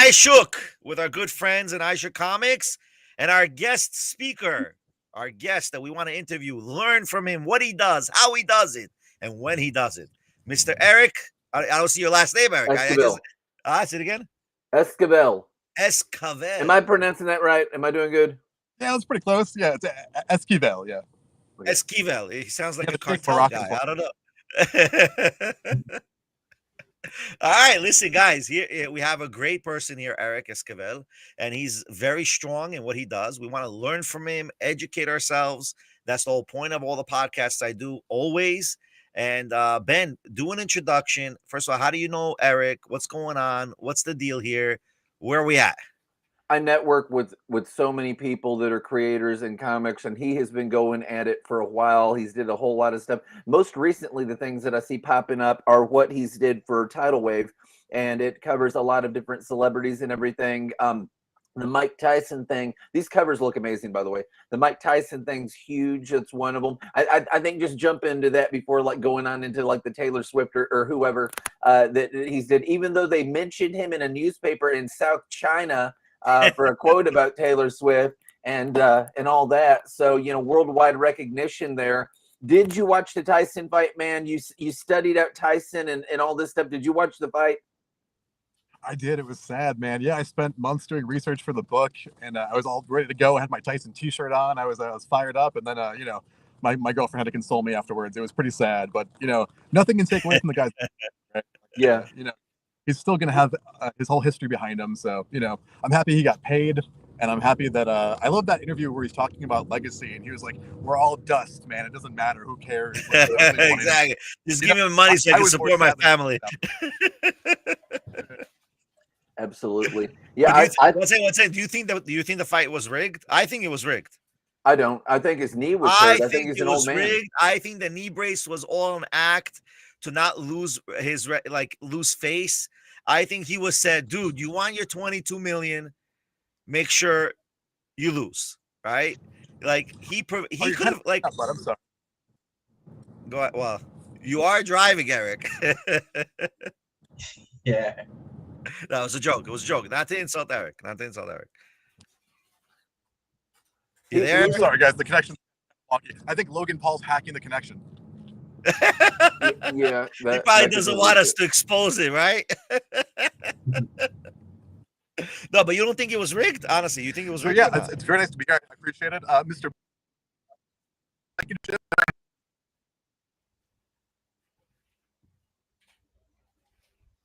Ishook with our good friends in Ishook Comics and our guest speaker, our guest that we want to interview, learn from him what he does, how he does it, and when he does it. Mr. Eric, I don't see your last name, Eric. I just, Esquivel. say it again. Esquivel. Am I Esquivel. pronouncing that right? Am I doing good? Yeah, that's pretty close. Yeah, it's Esquivel. Yeah. Okay. Esquivel. He sounds like Yeah, a the fake cartel Barack guy. as well. I don't know. All right, listen, guys. Here we have a great person here, Eric Esquivel, and he's very strong in what he does. We want to learn from him, educate ourselves. That's the whole point of all the podcasts I do, always. And Ben, do an introduction. First of all, how do you know Eric? What's going on? What's the deal here? Where are we at? I network with so many people that are creators in comics, and he has been going at it for a while. He's did a whole lot of stuff. Most recently, the things that I see popping up are what he's did for Tidal Wave, and it covers a lot of different celebrities and everything. The Mike Tyson thing. These covers look amazing, by the way. The Mike Tyson thing's huge. It's one of them. I think just jump into that before like going on into like the Taylor Swift or whoever that he's did. Even though they mentioned him in a newspaper in South China. For a quote about Taylor Swift and all that. So, worldwide recognition there. Did you watch the Tyson fight, man? You studied out Tyson and all this stuff. Did you watch the fight? I did. It was sad, man. Yeah, I spent months doing research for the book, and I was all ready to go. I had my Tyson T-shirt on. I was fired up, and then my girlfriend had to console me afterwards. It was pretty sad, but nothing can take away from the guy's. Right? Yeah. He's still going to have his whole history behind him. So, I'm happy he got paid. And I'm happy that I love that interview where he's talking about legacy. And he was like, we're all dust, man. It doesn't matter. Who cares? Exactly. Just give me money so I can support my family. Absolutely. Yeah. One second. Do you think the fight was rigged? I think it was rigged. I don't. I think his knee was hurt. I think he's an old man. Rigged. I think the knee brace was all an act to not lose his lose face. I think he was said, dude, you want your 22 million, make sure you lose, right? Like he could have like. I'm sorry. Go ahead. Well, you are driving, Eric. Yeah. No, it was a joke. It was a joke. Not to insult Eric. You there? I'm sorry, guys. The connection's wonky. I think Logan Paul's hacking the connection. Yeah, he probably doesn't want us to expose it, right? No, but you don't think it was rigged? Honestly, you think it was rigged? Yeah, it's very nice to be here. I appreciate it, Mr.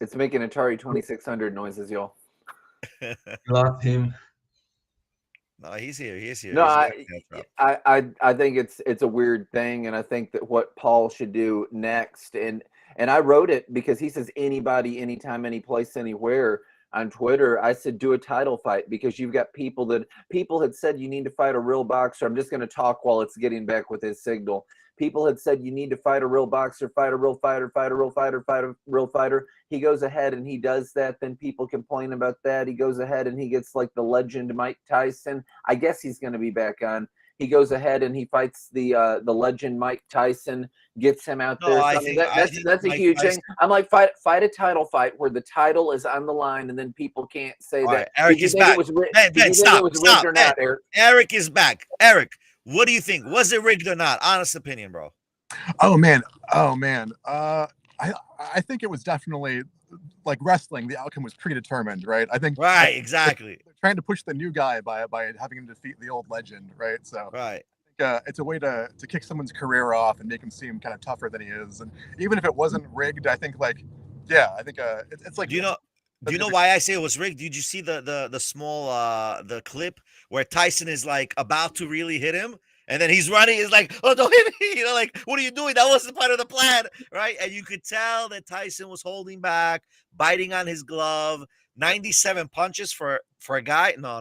It's making Atari 2600 noises, y'all. Love him. No, he's here. No, I think it's a weird thing, and I think that what Paul should do next, and I wrote it because he says anybody, anytime, any place, anywhere on Twitter. I said do a title fight because you've got people had said you need to fight a real boxer. I'm just going to talk while it's getting back with his signal. People had said you need to fight a real boxer, fight a real fighter, fight a real fighter, fight a real fighter. He goes ahead and he does that. Then people complain about that. He goes ahead and he gets like the legend Mike Tyson. I guess he's going to be back on. He goes ahead and he fights the legend Mike Tyson, gets him out there. That's a huge thing. I'm like, fight a title fight where the title is on the line, and then people can't say that. Right, Eric is back. Ben, stop. Eric is back. Eric, what do you think? Was it rigged or not? Honest opinion, bro. Oh man. I think it was definitely like wrestling. The outcome was predetermined, right? I think. Right. Exactly. They're trying to push the new guy by having him defeat the old legend, right? So. Right. It's a way to kick someone's career off and make him seem kind of tougher than he is. And even if it wasn't rigged, I think it's like. Do you know why I say it was rigged? Did you see the small the clip where Tyson is like about to really hit him? And then he's running. He's like, "Oh, don't hit me!" Like, what are you doing? That wasn't part of the plan, right? And you could tell that Tyson was holding back, biting on his glove. 97 punches for a guy? No.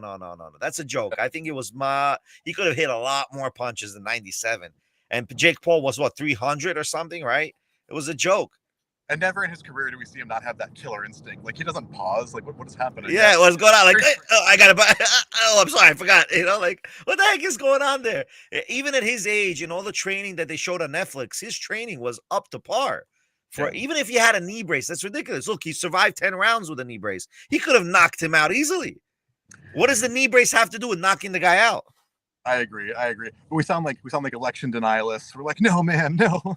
That's a joke. I think it was he could have hit a lot more punches than 97. And Jake Paul was 300 or something, right? It was a joke. And never in his career do we see him not have that killer instinct. Like, he doesn't pause. Like, what is happening? Yeah, what's going on? Like, I got to oh, I'm sorry, I forgot. Like, what the heck is going on there? Even at his age and all the training that they showed on Netflix, his training was up to par. For even if he had a knee brace, that's ridiculous. Look, he survived 10 rounds with a knee brace. He could have knocked him out easily. What does the knee brace have to do with knocking the guy out? I agree. But we sound like election denialists. We're like, no, man, no.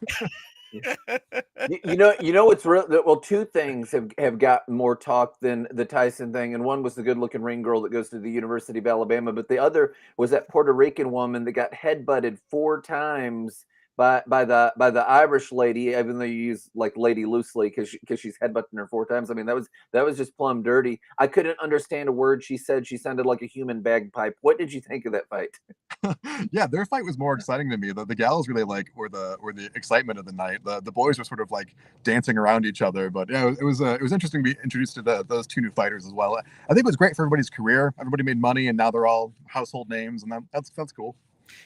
You know what's real? Well, two things have got more talk than the Tyson thing, and one was the good-looking ring girl that goes to the University of Alabama, but the other was that Puerto Rican woman that got headbutted 4 times by the Irish lady, even though you use like lady loosely because she's headbutting her 4 times. I mean, that was just plumb dirty. I couldn't understand a word she said. She sounded like a human bagpipe. What did you think of that fight? Yeah, their fight was more exciting to me. The gals really were the excitement of the night. The boys were sort of like dancing around each other. But yeah, it was interesting to be introduced to those 2 new fighters as well. I think it was great for everybody's career. Everybody made money, and now they're all household names, and that's cool.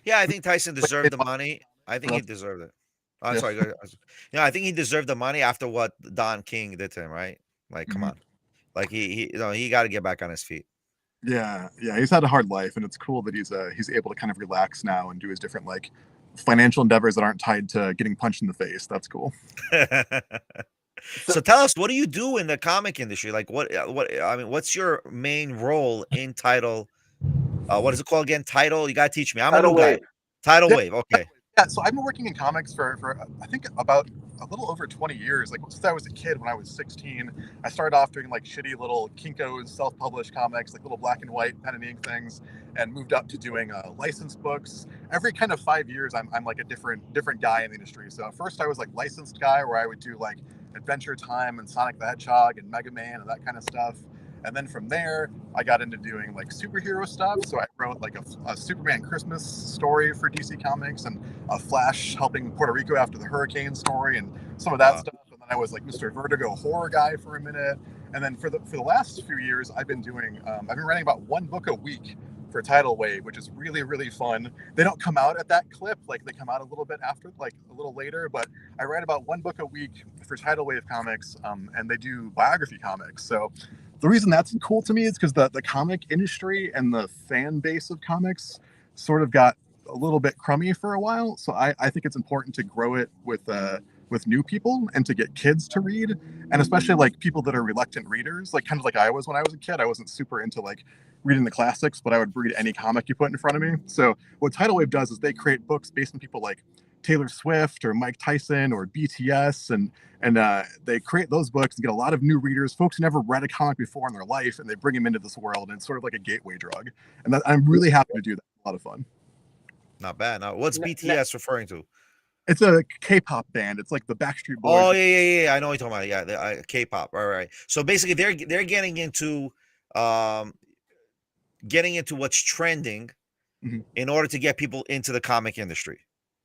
Yeah, I think Tyson deserved the money. I think he deserved it. Oh, I'm sorry. Go ahead. Yeah, I think he deserved the money after what Don King did to him, right? Like, come on. Like he got to get back on his feet. Yeah, he's had a hard life, and it's cool that he's able to kind of relax now and do his different like financial endeavors that aren't tied to getting punched in the face. That's cool. So tell us, what do you do in the comic industry? Like, what's your main role in Title? What is it called again? Title. You gotta teach me. I'm a new guy. Tidal Wave. Okay. Yeah, so I've been working in comics for I think about a little over 20 years. Like since I was a kid, when I was 16, I started off doing like shitty little Kinko's self-published comics, like little black and white pen and ink things, and moved up to doing licensed books. Every kind of 5 years, I'm like a different guy in the industry. So at first I was like licensed guy, where I would do like Adventure Time and Sonic the Hedgehog and Mega Man and that kind of stuff. And then from there, I got into doing like superhero stuff. So I wrote like a Superman Christmas story for DC Comics, and a Flash helping Puerto Rico after the hurricane story, and some of that stuff. And then I was like Mr. Vertigo horror guy for a minute. And then for the last few years, I've been writing about 1 book a week for Tidal Wave, which is really, really fun. They don't come out at that clip, like they come out a little bit after, like a little later, but I write about 1 book a week for Tidal Wave Comics, and they do biography comics. So the reason that's cool to me is because the comic industry and the fan base of comics sort of got a little bit crummy for a while. So I think it's important to grow it with new people and to get kids to read, and especially like people that are reluctant readers, like kind of like I was when I was a kid. I wasn't super into like reading the classics, but I would read any comic you put in front of me. So what Tidal Wave does is they create books based on people like Taylor Swift or Mike Tyson or BTS, and they create those books and get a lot of new readers, folks who never read a comic before in their life, and they bring them into this world, and it's sort of like a gateway drug. And I'm really happy to do that. A lot of fun. Not bad. Now, what's BTS referring to? It's a K-pop band. It's like the Backstreet Boys. Oh yeah. I know what you're talking about. Yeah, K-pop. Right. So basically, they're getting into what's trending in order to get people into the comic industry.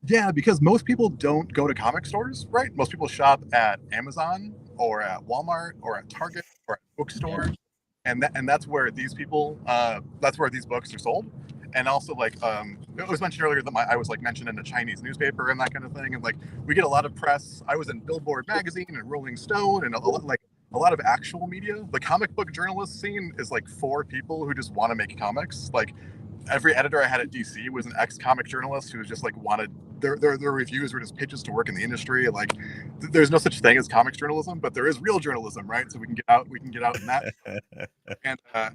Yeah, because most people don't go to comic stores, right? Most people shop at Amazon or at Walmart or at Target or at bookstores, and that's where these books are sold. And also, like, it was mentioned earlier that I was like mentioned in a Chinese newspaper and that kind of thing, and like we get a lot of press. I was in Billboard magazine and Rolling Stone and a lot of actual media. The comic book journalist scene is like 4 people who just want to make comics. Like every editor I had at DC was an ex-comic journalist who was just like wanted their reviews were just pitches to work in the industry. Like there's no such thing as comics journalism, but there is real journalism, right? So we can get out in that. And so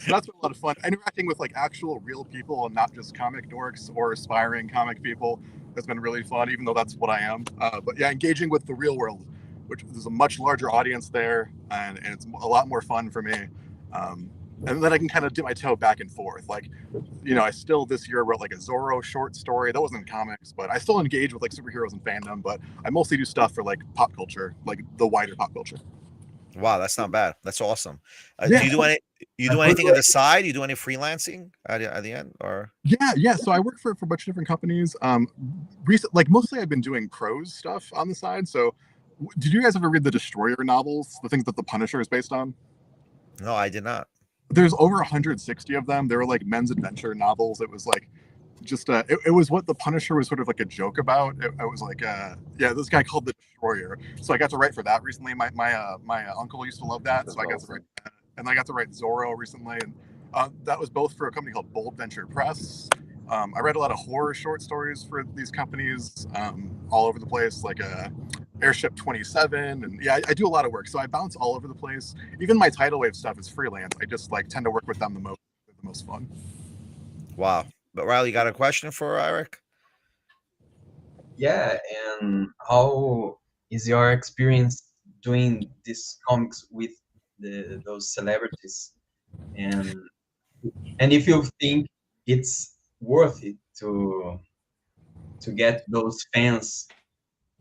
that's been a lot of fun interacting with like actual real people and not just comic dorks or aspiring comic people. That's been really fun, even though that's what I am. But yeah, engaging with the real world, which there's a much larger audience there, and it's a lot more fun for me. And then I can kind of dip my toe back and forth. Like, I still this year wrote like a Zorro short story. That wasn't in comics, but I still engage with like superheroes and fandom, but I mostly do stuff for like pop culture, like the wider pop culture. Wow, that's not bad. That's awesome. Yeah. Do you do anything on the side? Do you do any freelancing at the end, or? Yeah. So I work for a bunch of different companies. Like mostly I've been doing prose stuff on the side. So did you guys ever read the Destroyer novels, the things that the Punisher is based on? No, I did not. There's over 160 of them. They were like men's adventure novels. It was like just it was what the Punisher was sort of like a joke about. It was like this guy called the Destroyer. So I got to write for that recently. My uncle used to love that. So I got to write that. And I got to write Zorro recently, and that was both for a company called Bold Venture Press. I read a lot of horror short stories for these companies all over the place, like Airship 27, and yeah, I do a lot of work, so I bounce all over the place. Even my tidal wave stuff is freelance. I just like tend to work with them the most. They're the most fun. Wow. But Riley, you got a question for Eric? Yeah, and how is your experience doing these comics with those celebrities, and if you think it's worth it to get those fans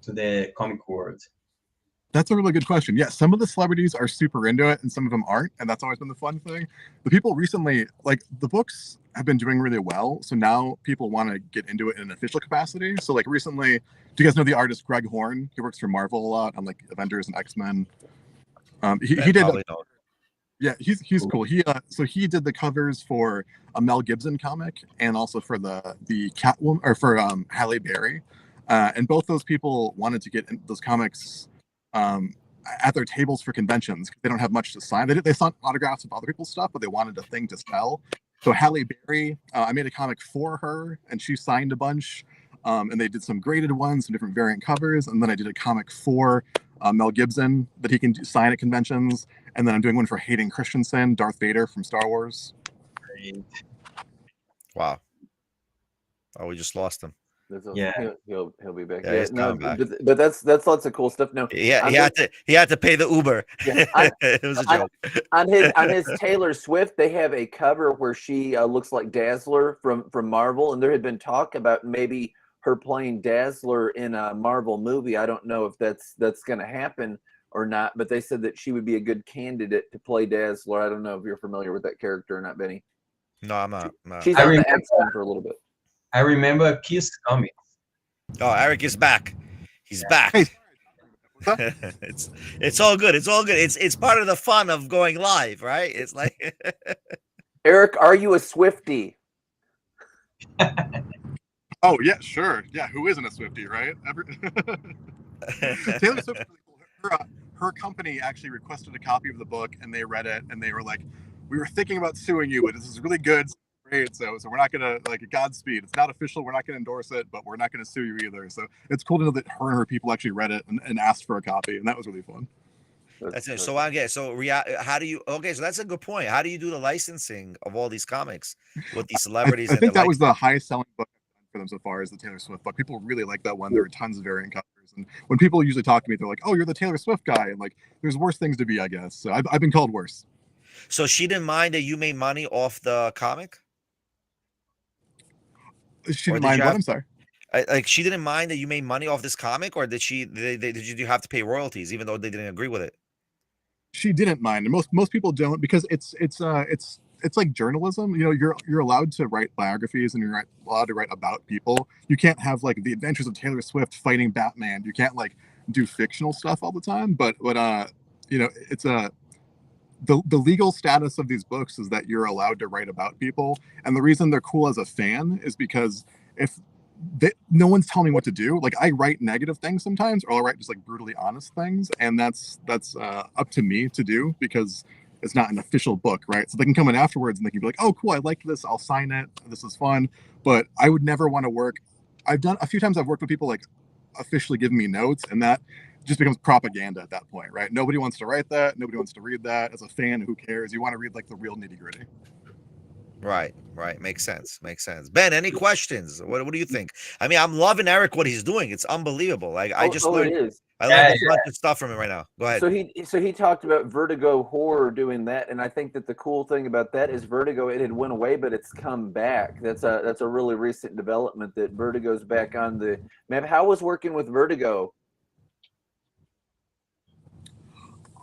to the comic world? That's a really good question. Yeah, some of the celebrities are super into it and some of them aren't, and that's always been the fun thing. The people recently, like, the books have been doing really well, so now people want to get into it in an official capacity. So like recently, do you guys know the artist Greg Horn? He works for Marvel a lot on like Avengers and X-Men. He did yeah, he's cool. He did the covers for a Mel Gibson comic and also for the Catwoman, or for Halle Berry, and both those people wanted to get those comics at their tables for conventions. They don't have much to sign. They signed autographs of other people's stuff, but they wanted a thing to sell. So Halle Berry, I made a comic for her, and she signed a bunch. And they did some graded ones, some different variant covers, and then I did a comic for Mel Gibson that he can sign at conventions. And then I'm doing one for Hayden Christensen, Darth Vader from Star Wars. Wow. Oh, we just lost him. Yeah, he'll be back. Yeah, no, back. But that's lots of cool stuff. No, yeah, he had to pay the Uber. Yeah, it was a joke. On his Taylor Swift, they have a cover where she looks like Dazzler from Marvel, and there had been talk about maybe her playing Dazzler in a Marvel movie. I don't know if that's going to happen or not, but they said that she would be a good candidate to play Dazzler. I don't know if you're familiar with that character or not, Benny. No, I'm not. She's on the X-Men for a little bit. I remember Kiss coming. Oh, Eric is back. He's back. Hey. It's all good. It's all good. It's part of the fun of going live, right? It's like Eric, are you a Swiftie? Oh yeah, sure. Yeah, who isn't a Swiftie, right? Taylor Swift is really cool. Her company actually requested a copy of the book, and they read it, and they were like, "We were thinking about suing you, but this is really good. Great, so we're not gonna, like, Godspeed. It's not official. We're not gonna endorse it, but we're not gonna sue you either." So it's cool to know that her and her people actually read it and asked for a copy, and that was really fun. That's it. So I get how do you? Okay, so that's a good point. How do you do the licensing of all these comics with these celebrities? I think that was the highest selling book for them so far, is the Taylor Swift book. People really like that one. There are tons of variant covers, and when people usually talk to me, they're like, "Oh, you're the Taylor Swift guy," and like, there's worse things to be, I guess. So I've been called worse. So she didn't mind that you made money off the comic? She didn't mind what? I'm sorry. Like, she didn't mind that you made money off this comic, or did she? Did you have to pay royalties even though they didn't agree with it? She didn't mind, and most people don't, because it's like journalism. You know, you're allowed to write biographies, and you're allowed to write about people. You can't have like the adventures of Taylor Swift fighting Batman. You can't like do fictional stuff all the time. But you know, it's the legal status of these books is that you're allowed to write about people, and the reason they're cool as a fan is because if no one's telling me what to do. Like, I write negative things sometimes, or I'll write just like brutally honest things, and that's up to me to do, because it's not an official book, right? So they can come in afterwards and they can be like, "Oh, cool, I like this. I'll sign it. This is fun." But I would never want to work. I've done a few times. I've worked with people like officially giving me notes, and that just becomes propaganda at that point, right? Nobody wants to write that. Nobody wants to read that. As a fan, who cares? You want to read like the real nitty gritty. Right. Makes sense. Ben, any questions? What do you think? I mean, I'm loving Eric, what he's doing. It's unbelievable. Like, I learned a bunch of stuff from him right now. Go ahead. So he talked about Vertigo horror doing that, and I think that the cool thing about that is Vertigo, it had went away, but it's come back. That's a really recent development, that Vertigo's back on the map. How was working with Vertigo?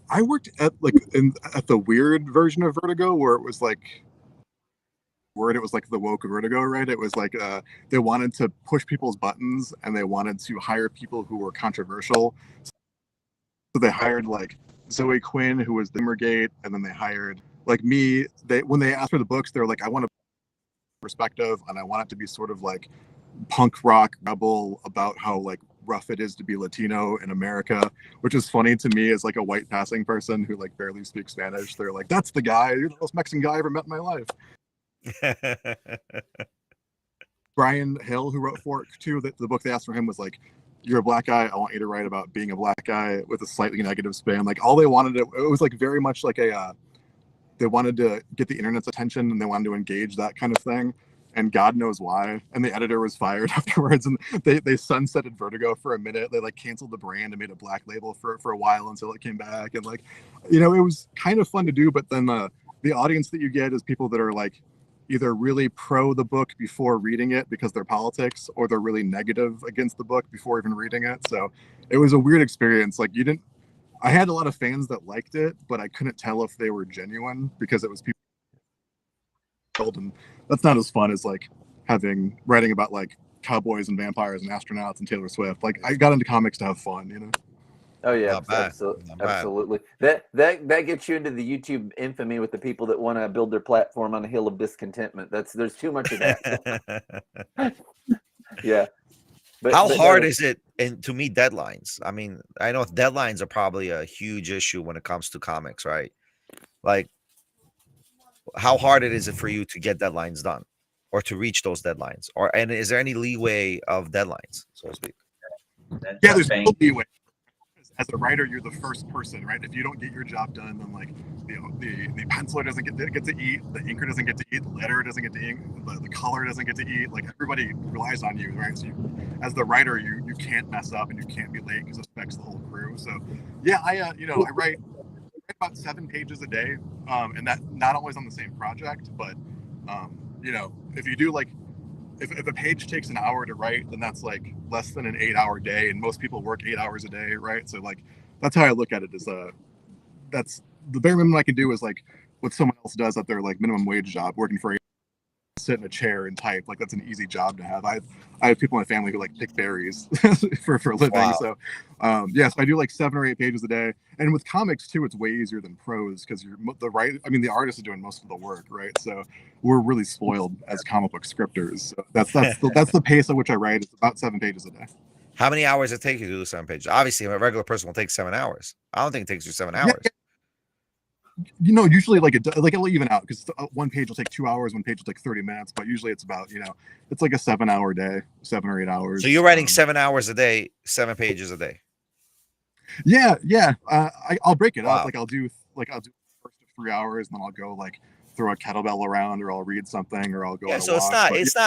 I worked at the weird version of Vertigo, where it was like the woke Vertigo, right? It was like they wanted to push people's buttons, and they wanted to hire people who were controversial. So they hired like Zoe Quinn, who was the Gamergate, and then they hired like me. When they asked for the books, they're like, "I want a perspective, and I want it to be sort of like punk rock rebel about how like rough it is to be Latino in America," which is funny to me as like a white passing person who like barely speaks Spanish. They're like, "That's the guy. You're the most Mexican guy I ever met in my life." Brian Hill, who wrote Fork too, the book they asked for him was like you're a black guy, I want you to write about being a black guy with a slightly negative spin. Like all they wanted it was like very much like a they wanted to get the internet's attention and they wanted to engage that kind of thing. And God knows why. And the editor was fired afterwards. And they sunsetted Vertigo for a minute. They like canceled the brand and made a black label for a while until it came back. And like, you know, it was kind of fun to do. But then the audience that you get is people that are like either really pro the book before reading it because they're politics, or they're really negative against the book before even reading it. So it was a weird experience. Like I had a lot of fans that liked it, but I couldn't tell if they were genuine because it was people. And that's not as fun as like writing about like cowboys and vampires and astronauts and Taylor Swift. Like I got into comics to have fun, you know. Oh yeah, absolutely. That gets you into the YouTube infamy with the people that want to build their platform on a hill of discontentment. There's too much of that. Yeah. But how hard is it to meet deadlines? I mean, I know deadlines are probably a huge issue when it comes to comics, right? Like, how hard is it for you to get deadlines done or to reach those deadlines? And is there any leeway of deadlines, so to speak? Yeah, there's no leeway. As a writer, you're the first person, right? If you don't get your job done, then like the penciler doesn't get to eat, the inker doesn't get to eat, the letterer doesn't get to ink, the color doesn't get to eat. Like everybody relies on you, right? So as the writer, you can't mess up and you can't be late because it affects the whole crew. So yeah, I write about 7 pages a day, and that not always on the same project, but if you do like if a page takes an hour to write, then that's like less than an 8-hour day, and most people work 8 hours a day, right? So like that's how I look at it. Is that's the bare minimum I can do is like what someone else does at their like minimum wage job, working for sit in a chair and type. Like that's an easy job to have. I have people in my family who like pick berries for a living. Wow. So so I do like 7 or 8 pages a day. And with comics too, it's way easier than prose because the artist is doing most of the work, right? So we're really spoiled as comic book scripters. So that's the pace at which I write. It's about 7 pages a day. How many hours does it take you to do 7 pages? Obviously, a regular person will take 7 hours. I don't think it takes you 7 hours. Yeah. Usually it'll even out because one page will take 2 hours, one page will take 30 minutes, but usually it's about, it's like a 7-hour day, 7 or 8 hours. So you're writing 7 hours a day, 7 pages a day. Yeah. I'll break it up. I'll do the first 3 hours, and then I'll go like throw a kettlebell around, or I'll read something, or I'll go. Yeah, so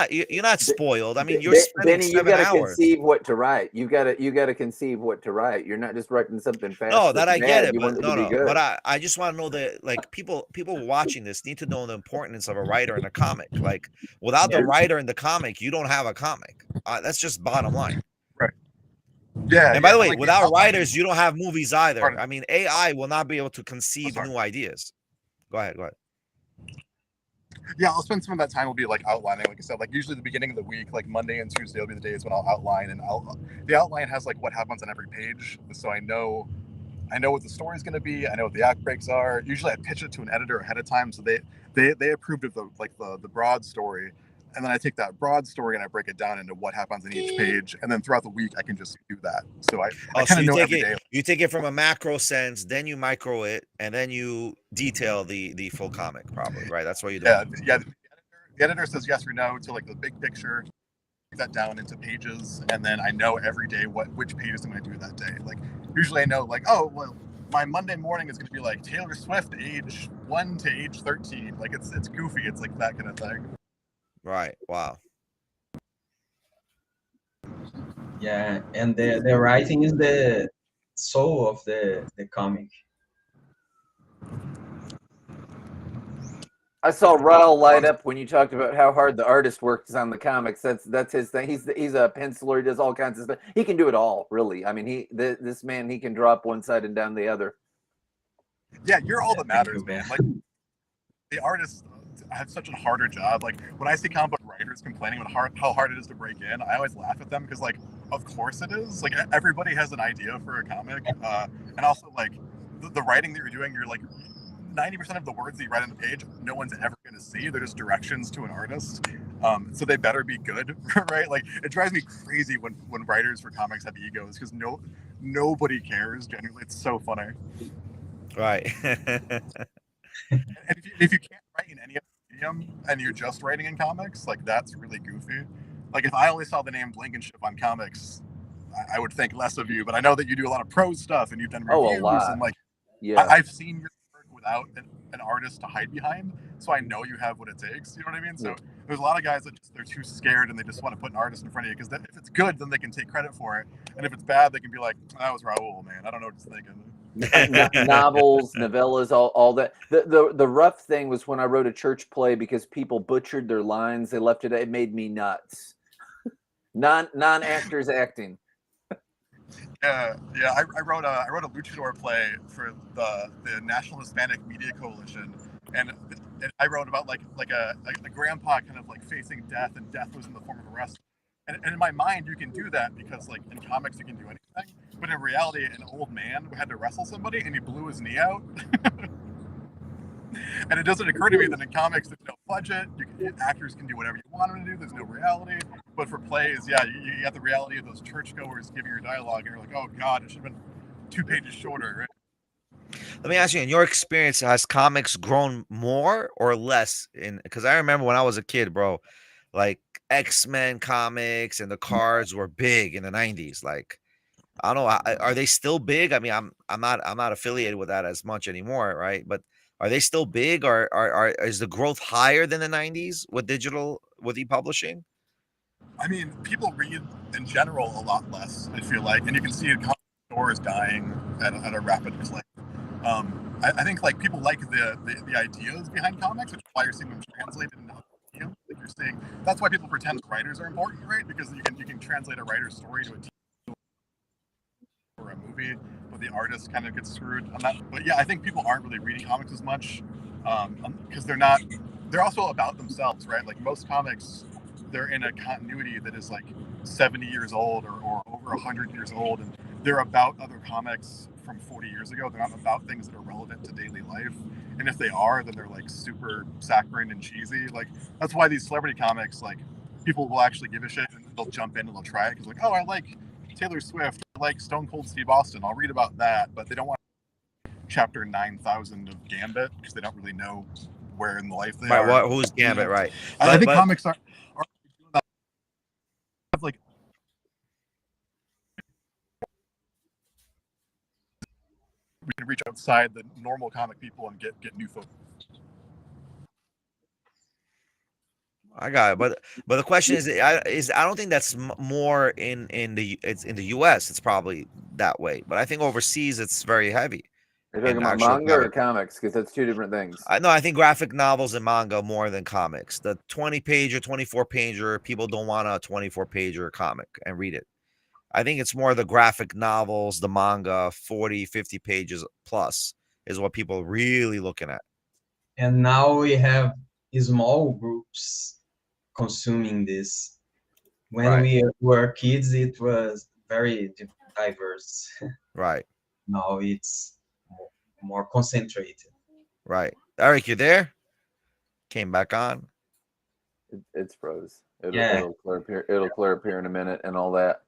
you're not spoiled. I mean, you're spending Benny, 7 hours. You got to conceive what to write. You got to conceive what to write. You're not just writing something fast. No, that I get it, but no. But I just want to know that like people watching this need to know the importance of a writer in a comic. Like without the writer in the comic, you don't have a comic. That's just bottom line. Right. Yeah. And by the way, without writers, you don't have movies either. I mean, AI will not be able to conceive new ideas. Go ahead. Yeah, I'll spend some of that time will be like outlining, like I said, like usually the beginning of the week, like Monday and Tuesday will be the days when I'll outline, and the outline has like what happens on every page, so I know what the story's going to be. I know what the act breaks are. Usually I pitch it to an editor ahead of time, so they approved of the broad story, and then I take that broad story and I break it down into what happens in each page, and then throughout the week I can just do that. So I kind of know every day. You take it from a macro sense, then you micro it, and then you detail the full comic, probably, right? That's what you do. Yeah. The editor says yes or no to like the big picture, break that down into pages, and then I know every day which pages I'm going to do that day. Like usually I know like, oh well, my Monday morning is going to be like Taylor Swift age 1 to age 13. Like it's goofy. It's like that kind of thing. Right. Wow. Yeah, and the writing is the soul of the comic. I saw Raul light up when you talked about how hard the artist works on the comics. That's his thing. He's a penciler. He does all kinds of stuff. He can do it all, really. I mean, this man, he can drop one side and down the other. Yeah, you're all that matters, man. Like the artists have such a harder job. Like when I see comic book writers complaining about how hard it is to break in, I always laugh at them because like, of course it is. Like everybody has an idea for a comic, and also like the writing that you're doing, you're like 90% of the words that you write on the page, no one's ever going to see. They're just directions to an artist. So they better be good, right? Like it drives me crazy when writers for comics have egos because nobody cares. Genuinely, it's so funny. Right. And if you can't write in any other medium and you're just writing in comics, like that's really goofy. Like if I only saw the name Blankenship on comics, I would think less of you, but I know that you do a lot of prose stuff and you've done Oh, a reviews lot. and like, Yeah. I've seen your work without an artist to hide behind, so I know you have what it takes. You know what I mean? So there's a lot of guys that they're too scared and they just want to put an artist in front of you because if it's good, then they can take credit for it, and if it's bad, they can be like, "That was Raul, man. I don't know what he's thinking." Novels, novellas, all that. The rough thing was when I wrote a church play because people butchered their lines. They left it. It made me nuts. Non-actors acting. Yeah. I wrote a luchador play for the National Hispanic Media Coalition, and I wrote about like a grandpa kind of like facing death, and death was in the form of a wrestler. And in my mind, you can do that because like in comics you can do anything, but in reality, an old man had to wrestle somebody and he blew his knee out. And it doesn't occur to me that in comics there's no budget. Actors can do whatever you want them to do. There's no reality. But for plays, yeah, you got the reality of those churchgoers giving your dialogue, and you're like, oh God, it should have been 2 pages shorter. Right? Let me ask you, in your experience, has comics grown more or less? Because I remember when I was a kid, bro, like X-Men comics and the cards were big in the 90s. Like, I don't know, are they still big? I mean, I'm not affiliated with that as much anymore, right? But are they still big, or is the growth higher than the 90s with digital, with e-publishing? I mean, people read in general a lot less, I feel like, and you can see it, comic stores dying at a rapid clip. I think like people like the ideas behind comics, which is why you're seeing them translated into medium. Like you're seeing, that's why people pretend writers are important, right? Because you can translate a writer's story to a TV or a movie, but the artist kind of gets screwed on that. But yeah, I think people aren't really reading comics as much because they're also about themselves, right? Like most comics, they're in a continuity that is like 70 years old or over 100 years old, and they're about other comics from 40 years ago. They're not about things that are relevant to daily life, and if they are, then they're like super saccharine and cheesy. Like that's why these celebrity comics, like people will actually give a shit and they'll jump in and they'll try it because like, oh, I like Taylor Swift, I like Stone Cold Steve Austin, I'll read about that, but they don't want chapter 9,000 of Gambit because they don't really know where in the life they are. Right, who's Gambit, right? I think comics are doing that. Like we can reach outside the normal comic people and get new folks. I got it, but the question is I don't think that's more in the US. It's probably that way, but I think overseas it's very heavy. You're talking about manga or comics, because that's 2 different things. I think graphic novels and manga more than comics. The 20-pager, 24-pager, people don't want a 24-pager comic and read it. I think it's more the graphic novels, the manga, 40, 50 pages plus is what people are really looking at. And now we have small groups consuming this. When we were kids, it was very diverse. Right. Now it's more concentrated. Right. Eric, you there? Came back on. It's froze. It'll clear up here. It'll clear up here in a minute and all that.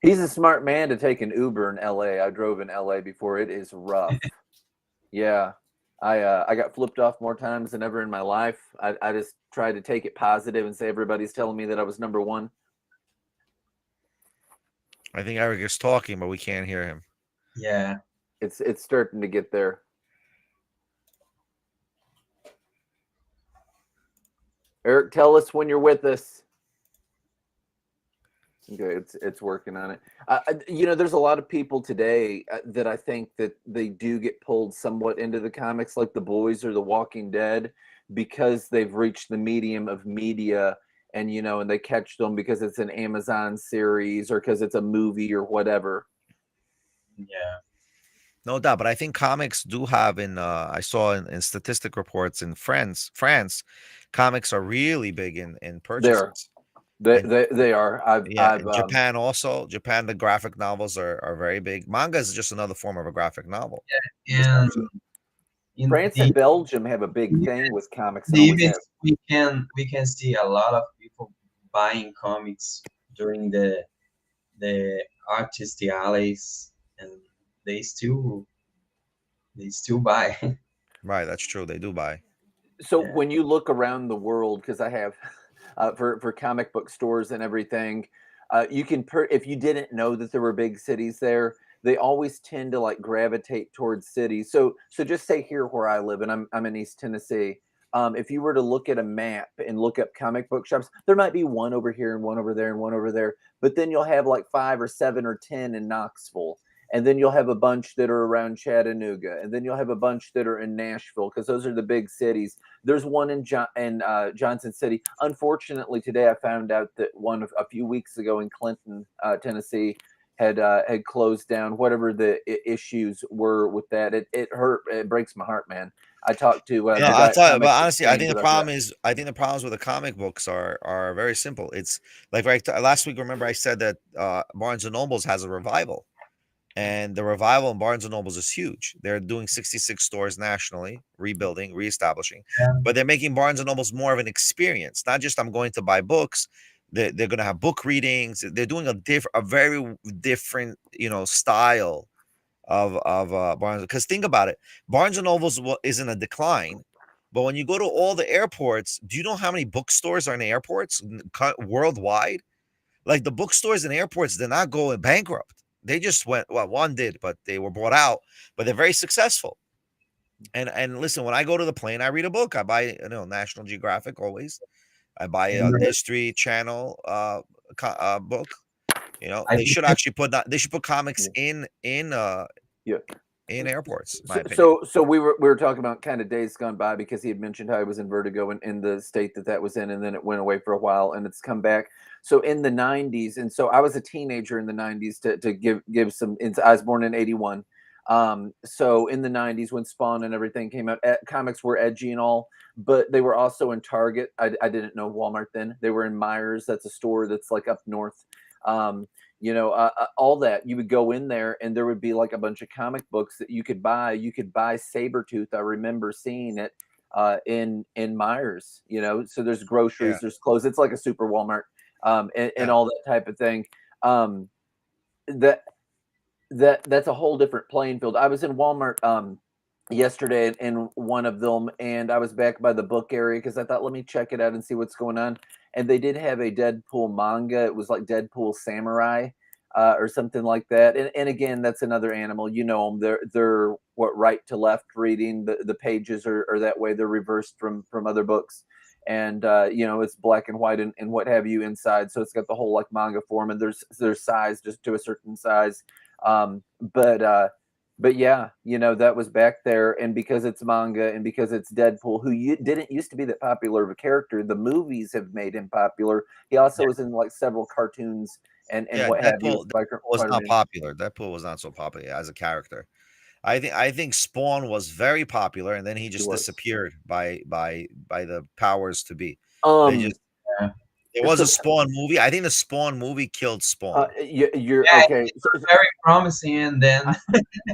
He's a smart man to take an Uber in LA. I drove in LA before. It is rough. Yeah. I got flipped off more times than ever in my life. I just tried to take it positive and say everybody's telling me that I was number one. I think Eric is talking, but we can't hear him. Yeah. It's starting to get there. Eric, tell us when you're with us. Okay, it's working on it. There's a lot of people today that I think that they do get pulled somewhat into the comics, like The Boys or The Walking Dead, because they've reached the medium of media, and and they catch them because it's an Amazon series or because it's a movie or whatever. Yeah, no doubt. But I think comics do have I saw in statistic reports in France, comics are really big in purchases. They are. Japan also. Japan, the graphic novels are very big. Manga is just another form of a graphic novel. Yeah, and France and Belgium have a big thing with comics. We can see a lot of people buying comics during the artistiales, and they still buy. Right, that's true. They do buy. So when you look around the world, because I have for comic book stores and everything, You can if you didn't know that there were big cities there, they always tend to like gravitate towards cities. So just say here where I live, and I'm in East Tennessee. If you were to look at a map and look up comic book shops, there might be one over here and one over there and one over there, but then you'll have like 5 or 7 or 10 in Knoxville. And then you'll have a bunch that are around Chattanooga, and then you'll have a bunch that are in Nashville, because those are the big cities. There's one in Johnson City. Unfortunately, today I found out that one a few weeks ago in Clinton, Tennessee, had closed down. Whatever the issues were with that, it hurt. It breaks my heart, man. I talked to the guy. I'll tell you, but honestly, I think the problems with the comic books are very simple. It's like last week. Remember, I said that Barnes and Nobles has a revival, and the revival in Barnes and Nobles is huge. They're doing 66 stores nationally, rebuilding, reestablishing, but they're making Barnes and Nobles more of an experience. Not just I'm going to buy books. They're going to have book readings. They're doing a very different, style of Barnes. Because think about it, Barnes and Nobles is in a decline, but when you go to all the airports, do you know how many bookstores are in the airports worldwide? Like the bookstores in airports, they're not going bankrupt. They just went, well, one did, but they were bought out, but they're very successful. And listen, when I go to the plane, I read a book. I buy, National Geographic always. I buy a History Channel book. They should actually put comics in airports. So we were talking about kind of days gone by, because he had mentioned how he was in Vertigo in the state that was in, and then it went away for a while and it's come back. So in the 90s, and so I was a teenager in the 90s to give some. I was born in 81. So in the 90s, when Spawn and everything came out, comics were edgy and all, but they were also in Target. I didn't know Walmart then. They were in Myers. That's a store that's like up north. All that. You would go in there and there would be like a bunch of comic books that you could buy. You could buy Sabretooth. I remember seeing it in Myers, so there's groceries, there's clothes. It's like a super Walmart, and all that type of thing. That's a whole different playing field. I was in Walmart yesterday in one of them, and I was back by the book area because I thought, let me check it out and see what's going on. And they did have a Deadpool manga. It was like Deadpool Samurai or something like that. And again, that's another animal. Them. They're what, right to left reading. The pages are that way. They're reversed from other books. And it's black and white and what have you inside. So it's got the whole like manga form, and there's size just to a certain size. But yeah, that was back there, and because it's manga and because it's Deadpool, who didn't used to be that popular of a character, the movies have made him popular. He also was in like several cartoons and what have you. Deadpool was not popular. Deadpool was not so popular as a character. I think Spawn was very popular, and then he just disappeared by the powers to be. There was a Spawn movie. I think the Spawn movie killed Spawn. You're okay. So, very promising, and then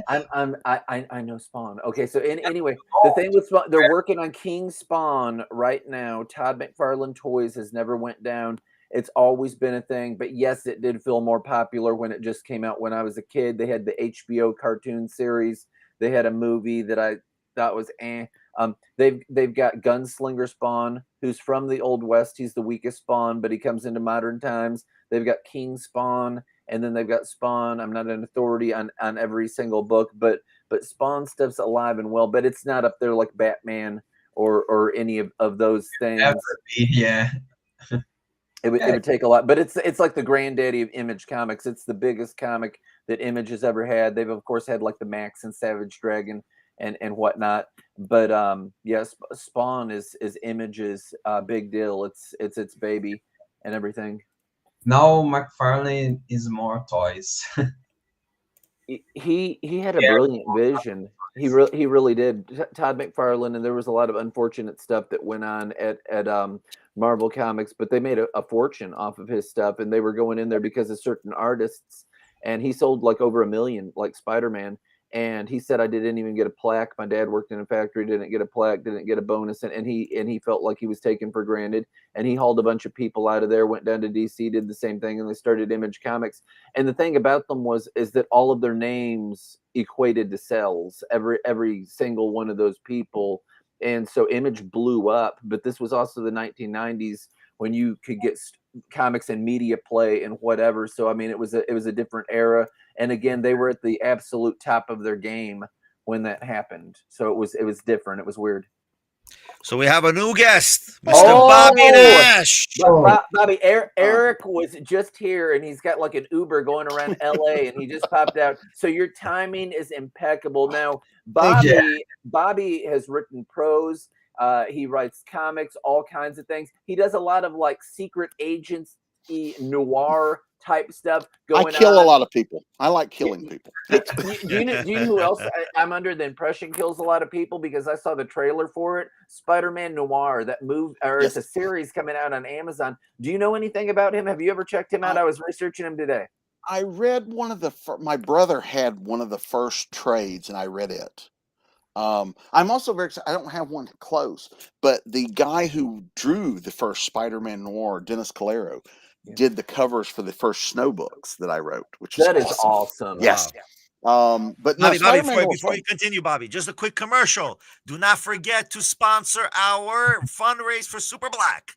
I know Spawn. Okay, so anyway, the thing with Spawn, they're working on King Spawn right now. Todd McFarlane Toys has never went down. It's always been a thing, but yes, it did feel more popular when it just came out when I was a kid. They had the HBO cartoon series. They had a movie that I thought was they've got Gunslinger Spawn, who's from the Old West. He's the weakest Spawn, but he comes into modern times. They've got King Spawn, and then they've got Spawn. I'm not an authority on every single book, but Spawn stuff's alive and well, but it's not up there like Batman or any of those things. Yeah. It would take a lot, but it's like the granddaddy of Image Comics. It's the biggest comic that Image has ever had. They've of course had like the Max and Savage Dragon and whatnot, but yes, Spawn is Image's big deal. It's its baby and everything. Now McFarlane is more toys. He had a brilliant vision. He really did. Todd McFarlane, and there was a lot of unfortunate stuff that went on at Marvel Comics, but they made a fortune off of his stuff, and they were going in there because of certain artists, and he sold like over 1 million, like Spider-Man. And he said, I didn't even get a plaque. My dad worked in a factory, didn't get a plaque, didn't get a bonus. And he felt like he was taken for granted. And he hauled a bunch of people out of there, went down to DC, did the same thing, and they started Image Comics. And the thing about them is that all of their names equated to cells, every single one of those people. And so Image blew up. But this was also the 1990s when you could get comics and media play and whatever. So I mean, it was a different era. And again, they were at the absolute top of their game when that happened. So it was different. It was weird. So we have a new guest, Mr. Bobby Nash. Bobby, Eric was just here, and he's got like an Uber going around LA, and he just popped out. So your timing is impeccable. Now, Bobby has written prose. He writes comics, all kinds of things. He does a lot of like secret agency noir type stuff going on. I kill a lot of people. I like killing people. Do you know who else I'm under the impression kills a lot of people? Because I saw the trailer for it, Spider-Man Noir, that movie, or it's a series coming out on Amazon. Do you know anything about him? Have you ever checked him out? I was researching him today. I read one of the my brother had one of the first trades, and I read it. I'm also very excited. I don't have one close, but the guy who drew the first Spider-Man Noir, Dennis Calero, did the covers for the first Snow books that I wrote, which is awesome. Yes. Wow. But no, Bobby, before you continue, Bobby, just a quick commercial. Do not forget to sponsor our fundraise for Super Black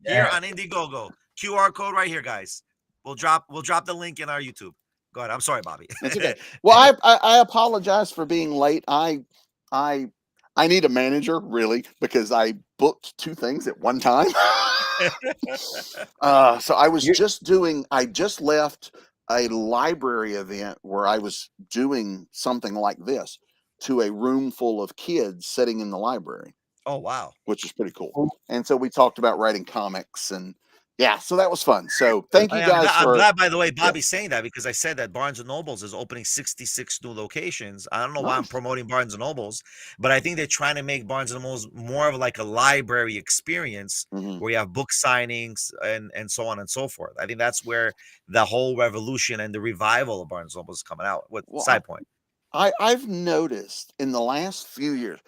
here on Indiegogo. QR code right here, guys. We'll drop the link in our YouTube. Go ahead. I'm sorry, Bobby. It's okay. Well, I apologize for being late. I need a manager, really, because I booked 2 things at one time. So I just left a library event where I was doing something like this to a room full of kids sitting in the library. Oh, wow. Which is pretty cool. And so we talked about writing comics, and so that was fun. So thank you guys. I'm glad, by the way, Bobby's saying that, because I said that Barnes & Nobles is opening 66 new locations. I don't know why I'm promoting Barnes & Nobles, but I think they're trying to make Barnes & Nobles more of like a library experience where you have book signings and so on and so forth. I think that's where the whole revolution and the revival of Barnes & Nobles is coming out. Side point. I've noticed in the last few years,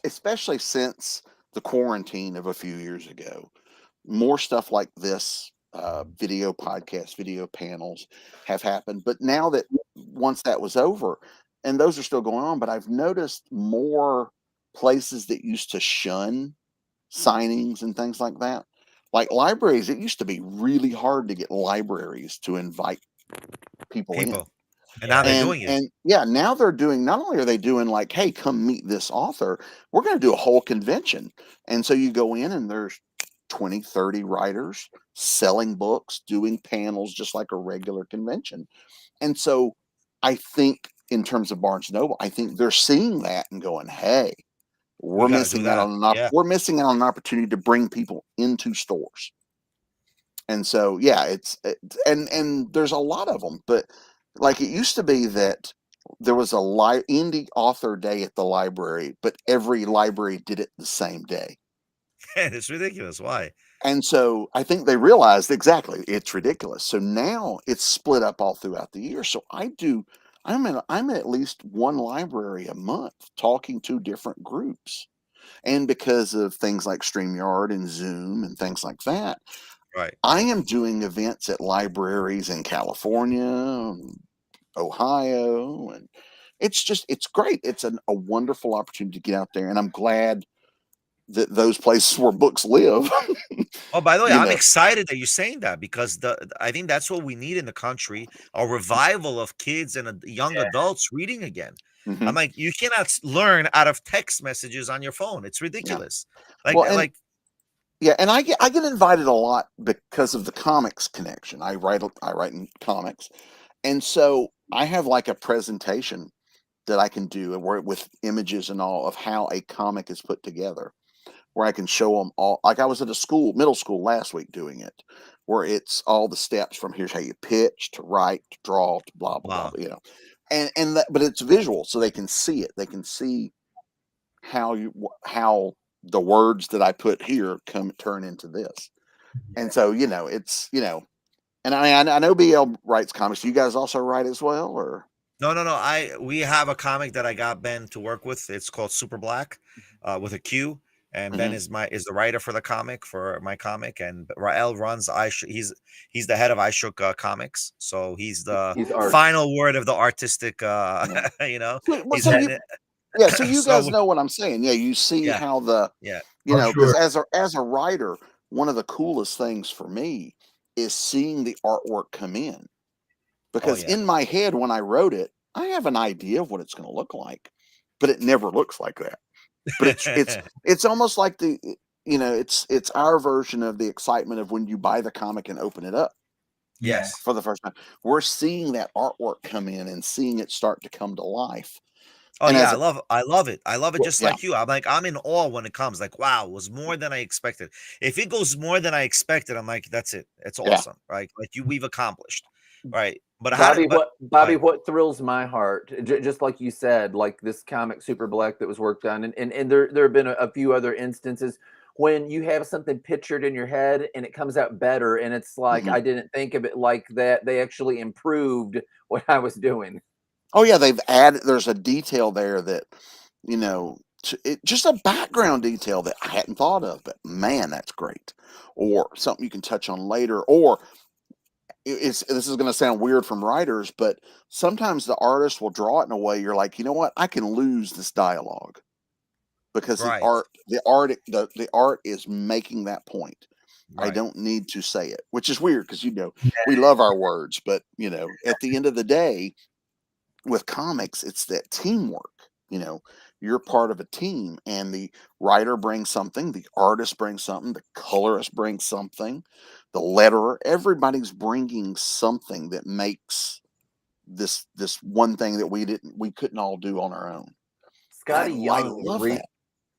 especially since the quarantine of a few years ago, more stuff like this, video podcasts, video panels have happened. But now that once that was over, and those are still going on, but I've noticed more places that used to shun signings and things like that. Like libraries, it used to be really hard to get libraries to invite people in. And now they're doing it. And now they're doing, not only are they doing like, hey, come meet this author, we're going to do a whole convention. And so you go in and there's 20, 30 writers selling books, doing panels, just like a regular convention. And so I think in terms of Barnes & Noble, I think they're seeing that and going, hey, we're missing out on we're missing out on an opportunity to bring people into stores. And so, and there's a lot of them, but like it used to be that there was a indie author day at the library, but every library did it the same day. It's ridiculous. Why? And so I think they realized exactly it's ridiculous. So now it's split up all throughout the year. So I'm in at least one library a month talking to different groups. And because of things like StreamYard and Zoom and things like that, I am doing events at libraries in California, Ohio, and it's great. It's a wonderful opportunity to get out there. And I'm glad that those places where books live. Oh, by the way, I'm excited that you're saying that, because I think that's what we need in the country, a revival of kids and young adults reading again. I'm like, you cannot learn out of text messages on your phone. It's ridiculous. And I get invited a lot because of the comics connection. I write in comics. And so I have like a presentation that I can do with images and all of how a comic is put together, where I can show them all. Like I was at middle school last week doing it, where it's all the steps from here's how you pitch to write to draw to blah blah blah, but it's visual, so they can see it. They can see how the words that I put here turn into this. And so it's and I know BL writes comics. Do you guys also write as well, or? No. We have a comic that I got Ben to work with. It's called Super Black, with a Q. And Ben is the writer for the comic, for my comic, and Rael runs Ishook. He's the head of Ishook Comics, so he's the final word of the artistic. So you guys know what I'm saying. Yeah, you see how because as a writer, one of the coolest things for me is seeing the artwork come in. Because yeah. in my head, when I wrote it, I have an idea of what it's going to look like, but it never looks like that. But it's almost like it's our version of the excitement of when you buy the comic and open it up Yes. for the first time. We're seeing that artwork come in and seeing it start to come to life. Oh And yeah, as I love it. I love it just yeah, like you. I'm in awe when it comes. Like, wow, it was more than I expected. If it goes more than I expected, I'm like, that's it. It's yeah, awesome. Right? Like we've accomplished. Right. But Bobby, what thrills my heart, just like you said, like this comic Super Black that was worked on, and there have been a few other instances when you have something pictured in your head and it comes out better, and it's like I didn't think of it like that. They actually improved what I was doing. oh yeah, they've added. There's a detail there that just a background detail that I hadn't thought of. But man, that's great. Or something you can touch on later. Or this is going to sound weird from writers, but sometimes the artist will draw it in a way you're like, you know what, I can lose this dialogue because the right. art is making that point. I Right. don't need to say it, which is weird because we love our words, but at the end of the day, with comics, it's that teamwork. You're part of a team, and the writer brings something, the artist brings something, the colorist brings something, the letterer. Everybody's bringing something that makes this one thing that we couldn't all do on our own. Scotty I Young love that.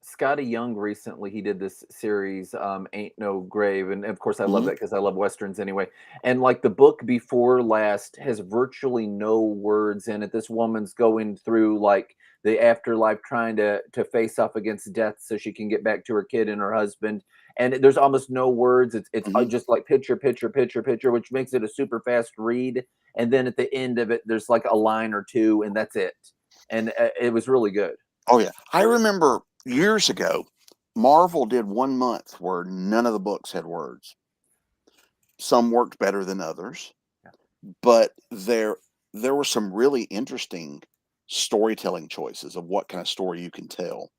Scotty Young recently, he did this series, Ain't No Grave. And of course, I love Mhm. that because I love Westerns anyway. And like the book before last has virtually no words in it. This woman's going through like the afterlife trying to face off against death so she can get back to her kid and her husband. And there's almost no words. It's Mhm. just like picture, picture, picture, picture, which makes it a super fast read. And then at the end of it, there's like a line or two, and that's it. And it was really good. Oh yeah, I remember years ago, Marvel did 1 month where none of the books had words. Some worked better than others, but there were some really interesting storytelling choices of what kind of story you can tell.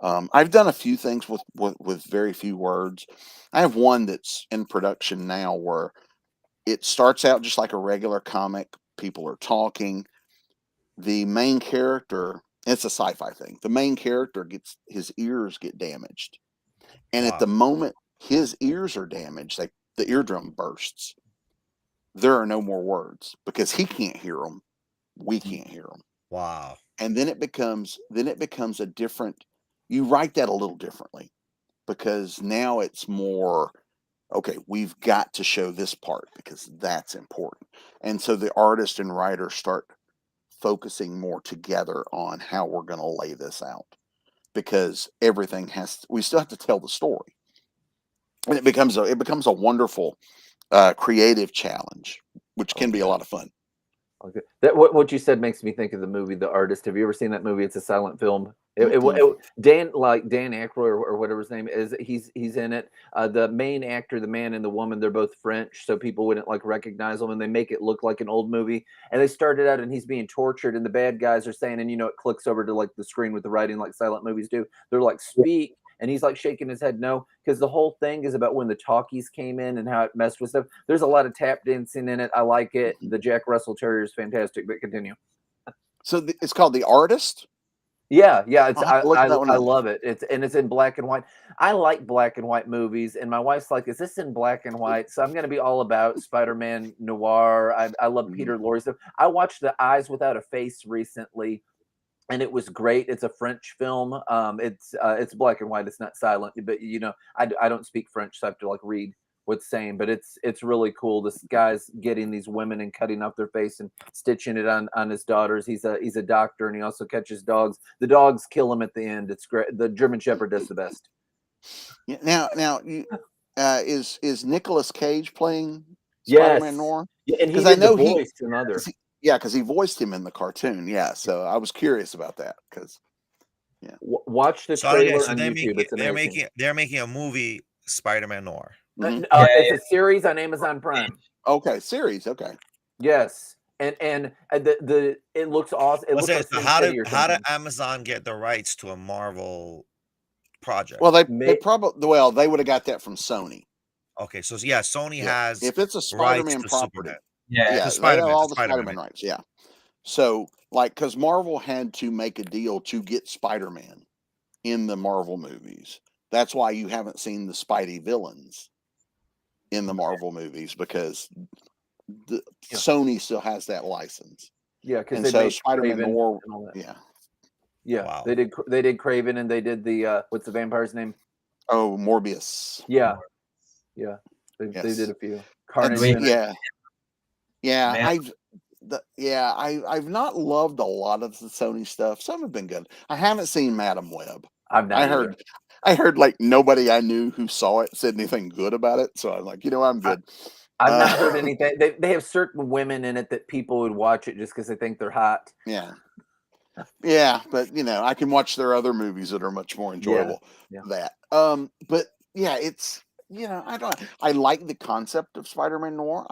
I've done a few things with very few words. I have one that's in production now where it starts out just like a regular comic. People are talking. The main character, it's a sci-fi thing. The main character gets his ears get damaged, and at the Wow. moment his ears are damaged, like the eardrum bursts. There are no more words because he can't hear them. We can't hear them. Wow. And then it becomes a different. You write that a little differently because now it's more okay. We've got to show this part because that's important. And so the artist and writer start focusing more together on how we're going to lay this out because we still have to tell the story, and it becomes a wonderful creative challenge, which can be a Okay. lot of fun. Okay. That what you said makes me think of the movie The Artist. Have you ever seen that movie? It's a silent film. Dan Aykroyd or whatever his name is, he's in it. The main actor, the man and the woman, they're both French, so people wouldn't like recognize them, and they make it look like an old movie. And they started out, and he's being tortured, and the bad guys are saying, and it clicks over to like the screen with the writing, like silent movies do. They're like, speak. And he's like shaking his head no, because the whole thing is about when the talkies came in and how it messed with stuff. There's a lot of tap dancing in it. I like it. The Jack Russell Terrier is fantastic, but continue. So it's called The Artist. Yeah. It's I'll have to look that one I up. love it. It's in black and white. I like black and white movies, and my wife's like, "Is this in black and white?" So I'm going to be all about Spider-Man Noir. I love Peter Lorre stuff. I watched The Eyes Without a Face recently, and it was great. It's a French film. It's black and white. It's not silent, but I don't speak French, so I have to like read what's saying. But it's really cool. This guy's getting these women and cutting off their face and stitching it on his daughters. He's a doctor, and he also catches dogs. The dogs kill him at the end. It's great. The German Shepherd does the best. Yeah, now you is Nicolas Cage playing Yes, Spider-Man Noir? yeah, and he Because I did the know voice in others. because he voiced him in the cartoon. Yeah, so I was curious about that because Watch the So okay, trailer so on YouTube. It's amazing. they're making a movie Spider-Man Noir. Mhm. Yeah, It's a series on Amazon Prime. Okay, series. Okay, Yes, and the it looks awesome. It What's looks like it? So Sin City or how did something. Amazon get the rights to a Marvel project? Well, they probably they would have got that from Sony. Okay, so yeah, Sony has if it's a rights Spider-Man to property. Superman. Yeah. Yeah, To they Spider-Man, have all to the Spider-Man. Spider-Man rights. Yeah. So, like, because Marvel had to make a deal to get Spider-Man in the Marvel movies. That's why you haven't seen the Spidey villains in the Marvel movies, because Sony still has that license. Yeah, because And they so made Spider-Man Craven Noir, and all that. yeah. Yeah, Wow. they did Craven, and they did the what's the vampire's name? Oh, Morbius. Yeah, they Yes. did a few. And Carnage. yeah, Man. I've not loved a lot of the Sony stuff. Some have been good. I haven't seen Madam Web. I've not. I heard like nobody I knew who saw it said anything good about it. So I'm like, I'm good. I've not heard anything. They have certain women in it that people would watch it just because they think they're hot. Yeah. Yeah, but I can watch their other movies that are much more enjoyable. Yeah. But yeah, it's I like the concept of Spider-Man Noir.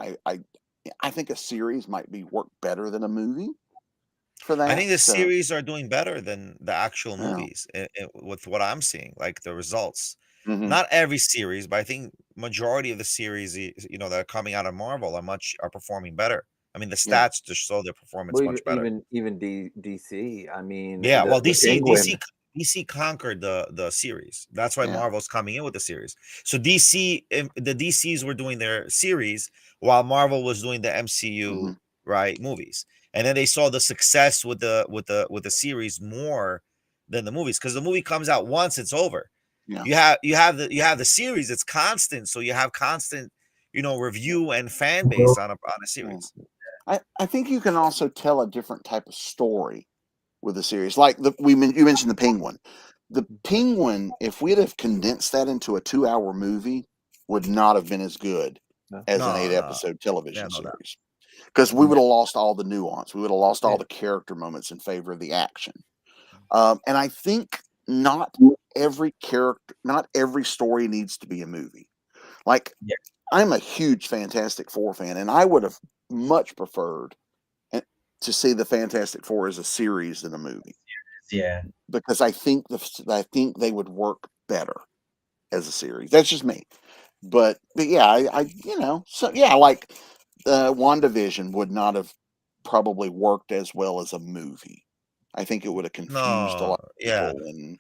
I think a series might be work better than a movie for that. I think the series are doing better than the actual Yeah. movies with what I'm seeing, like the results. Mhm. Not every series, but I think majority of the series, that are coming out of Marvel are performing better. I mean, the Yeah. stats just show their performance much better. Even DC. I mean, Yeah, well, the Penguin. DC conquered the series. That's why Yeah. Marvel's coming in with the series. So the DCs were doing their series while Marvel was doing the MCU right movies, and then they saw the success with the series more than the movies, because the movie comes out once, it's over. Yeah. You have the series, it's constant, so you have constant review and fan base on a series. I think you can also tell a different type of story with a series, like you mentioned the Penguin. The Penguin, if we'd have condensed that into a 2-hour movie, would not have been as good as an 8-episode television series, because we would have lost all the nuance. We would have lost all the character moments in favor of the action. And I think not every story needs to be a movie. Like, I'm a huge Fantastic Four fan, and I would have much preferred to see the Fantastic Four as a series than a movie. Yeah, because I think they would work better as a series. That's just me. But yeah, like WandaVision would not have probably worked as well as a movie. I think it would have confused a lot of people. And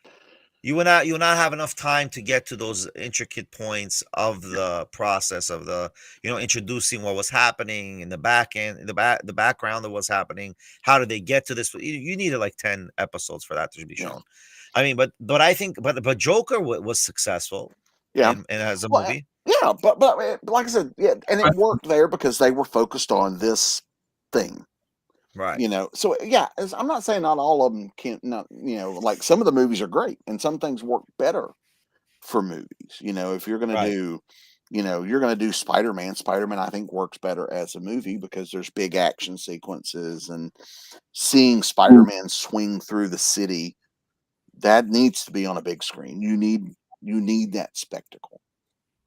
you would not have enough time to get to those intricate points of the process of the introducing what was happening in the back end, the background of what's happening. How did they get to this? You needed like 10 episodes for that to be shown. I mean, but I think but Joker was successful. And as a movie. Yeah, but like I said, and it worked there because they were focused on this thing. Right. So yeah, I'm not saying not all of them can't. Like some of the movies are great, and some things work better for movies. If you're going to do, you're going to do Spider-Man. Spider-Man, I think, works better as a movie because there's big action sequences, and seeing Spider-Man swing through the city, that needs to be on a big screen. You need that spectacle.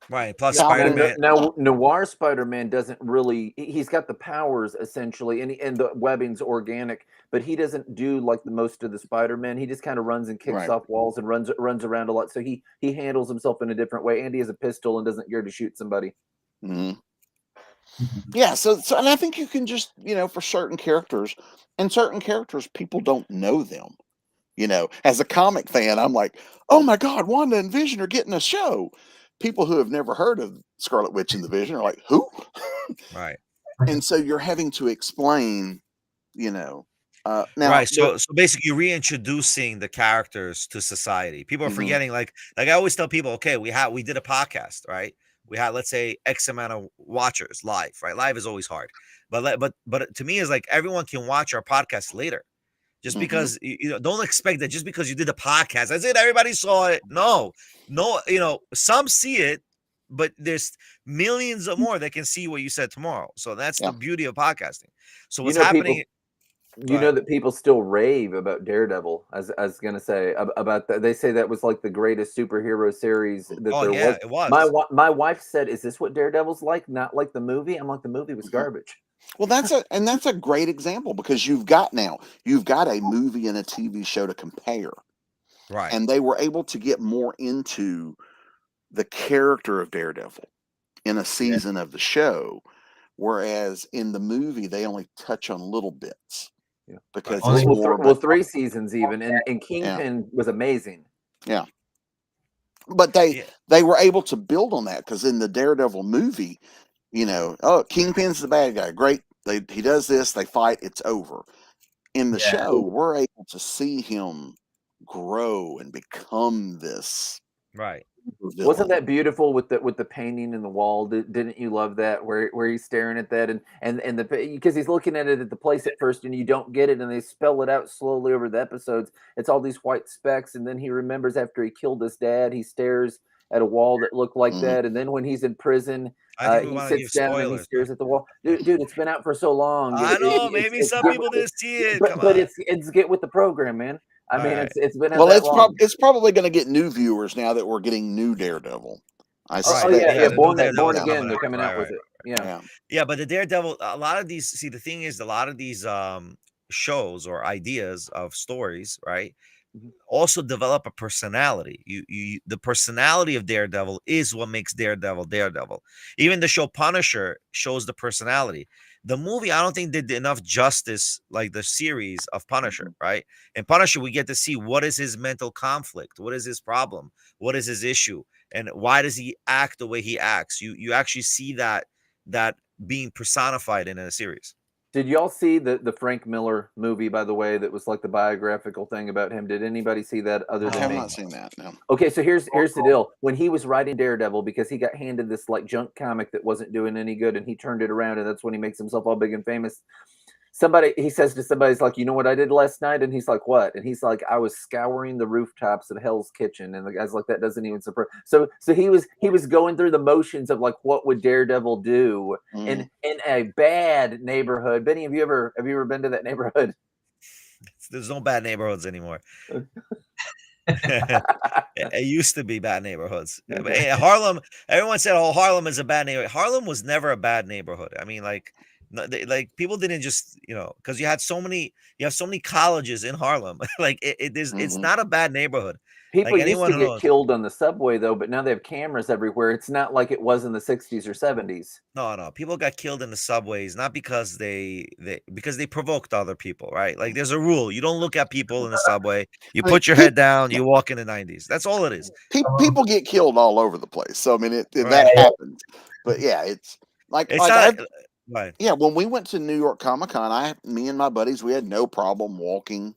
Right. Plus, Spider-Man. Now, Noir Spider-Man doesn't really. He's got the powers essentially, and the webbing's organic, but he doesn't do like the most of the Spider-Man. He just kind of runs and kicks off walls and runs around a lot. So he handles himself in a different way. And he has a pistol and doesn't care to shoot somebody. Mm-hmm. Yeah. So and I think you can just for certain characters, people don't know them. As a comic fan, I'm like, oh my God, Wanda and Vision are getting a show. People who have never heard of Scarlet Witch and the Vision are like, who? Right. And so you're having to explain, now. Right. So basically, you're reintroducing the characters to society. People are forgetting, like I always tell people, okay, we did a podcast, right? We had, let's say, X amount of watchers live, right? Live is always hard, but to me, is like everyone can watch our podcast later. Just because don't expect that just because you did a podcast, that's it. Everybody saw it. No, some see it, but there's millions of more that can see what you said tomorrow. So that's the beauty of podcasting. So what's happening? That people still rave about Daredevil. I was gonna say about that. They say that was like the greatest superhero series that there was. It was. My wife said, "Is this what Daredevil's like? Not like the movie?" I'm like, the movie was garbage. Well, that's a great example because you've got a movie and a TV show to compare. Right. And they were able to get more into the character of Daredevil in a season of the show, whereas in the movie they only touch on little bits. Yeah. Because Only- it's more, 3 seasons even, and Kingpin was amazing. yeah. But they were able to build on that, because in the Daredevil movie, you know, oh, Kingpin's the bad guy. Great. He does this, they fight, it's over. In the Yeah. show, we're able to see him grow and become this Right. villain. Wasn't that beautiful with the painting in the wall? Didn't you love that, where he's staring at that and the, because he's looking at it at the place at first and you don't get it, and they spell it out slowly over the episodes. It's all these white specks, and then he remembers after he killed his dad, he stares at a wall that looked like that, and then when he's in prison, I think we he want to give sits down and he spoilers. stares at the wall. Dude, it's been out for so long. I know. It's- Maybe it's some get people with didn't see it. but it's get with the program, man. I mean, Right. it's been out Well, that long. it's probably going to get new viewers now that we're getting new Daredevil. I Oh, suspect. yeah, the born new Daredevil's again. coming They're out. coming out Right, with it. Yeah. Yeah. Yeah, but the Daredevil, a lot of these, see, the thing is, a lot of these shows or ideas of stories, right, also develop a personality. The personality of Daredevil is what makes Daredevil Daredevil. Even the show Punisher shows the personality. The movie, I don't think, did enough justice like the series of Punisher, right? In Punisher, we get to see what is his mental conflict, what is his problem, what is his issue, and why does he act the way he acts. You actually see that being personified in a series. Did y'all see the Frank Miller movie, by the way, that was like the biographical thing about him? Did anybody see that other I than have me? not seen that. No. Okay, so here's the deal. When he was writing Daredevil, because he got handed this like junk comic that wasn't doing any good, and he turned it around, and that's when he makes himself all big and famous. He says to somebody, he's like, you know what I did last night? And he's like, what? And he's like, I was scouring the rooftops of Hell's Kitchen. And the guy's like, that doesn't even surprise. So he was going through the motions of like, what would Daredevil do in a bad neighborhood? Benny, have you ever been to that neighborhood? There's no bad neighborhoods anymore. It used to be bad neighborhoods. Harlem, everyone said, oh, Harlem is a bad neighborhood. Harlem was never a bad neighborhood. I mean, like people didn't just, because you have so many colleges in Harlem. Like it's not a bad neighborhood. People like used to get killed on the subway, though, but now they have cameras everywhere. It's not like it was in the 60s or 70s. No. People got killed in the subways, not because because they provoked other people, right? Like there's a rule. You don't look at people in the subway. You put your head down, you walk in the 90s. That's all it is. People get killed all over the place. So, I mean, Right. that happens. But yeah, it's like, right. Yeah, when we went to New York Comic-Con, me and my buddies, we had no problem walking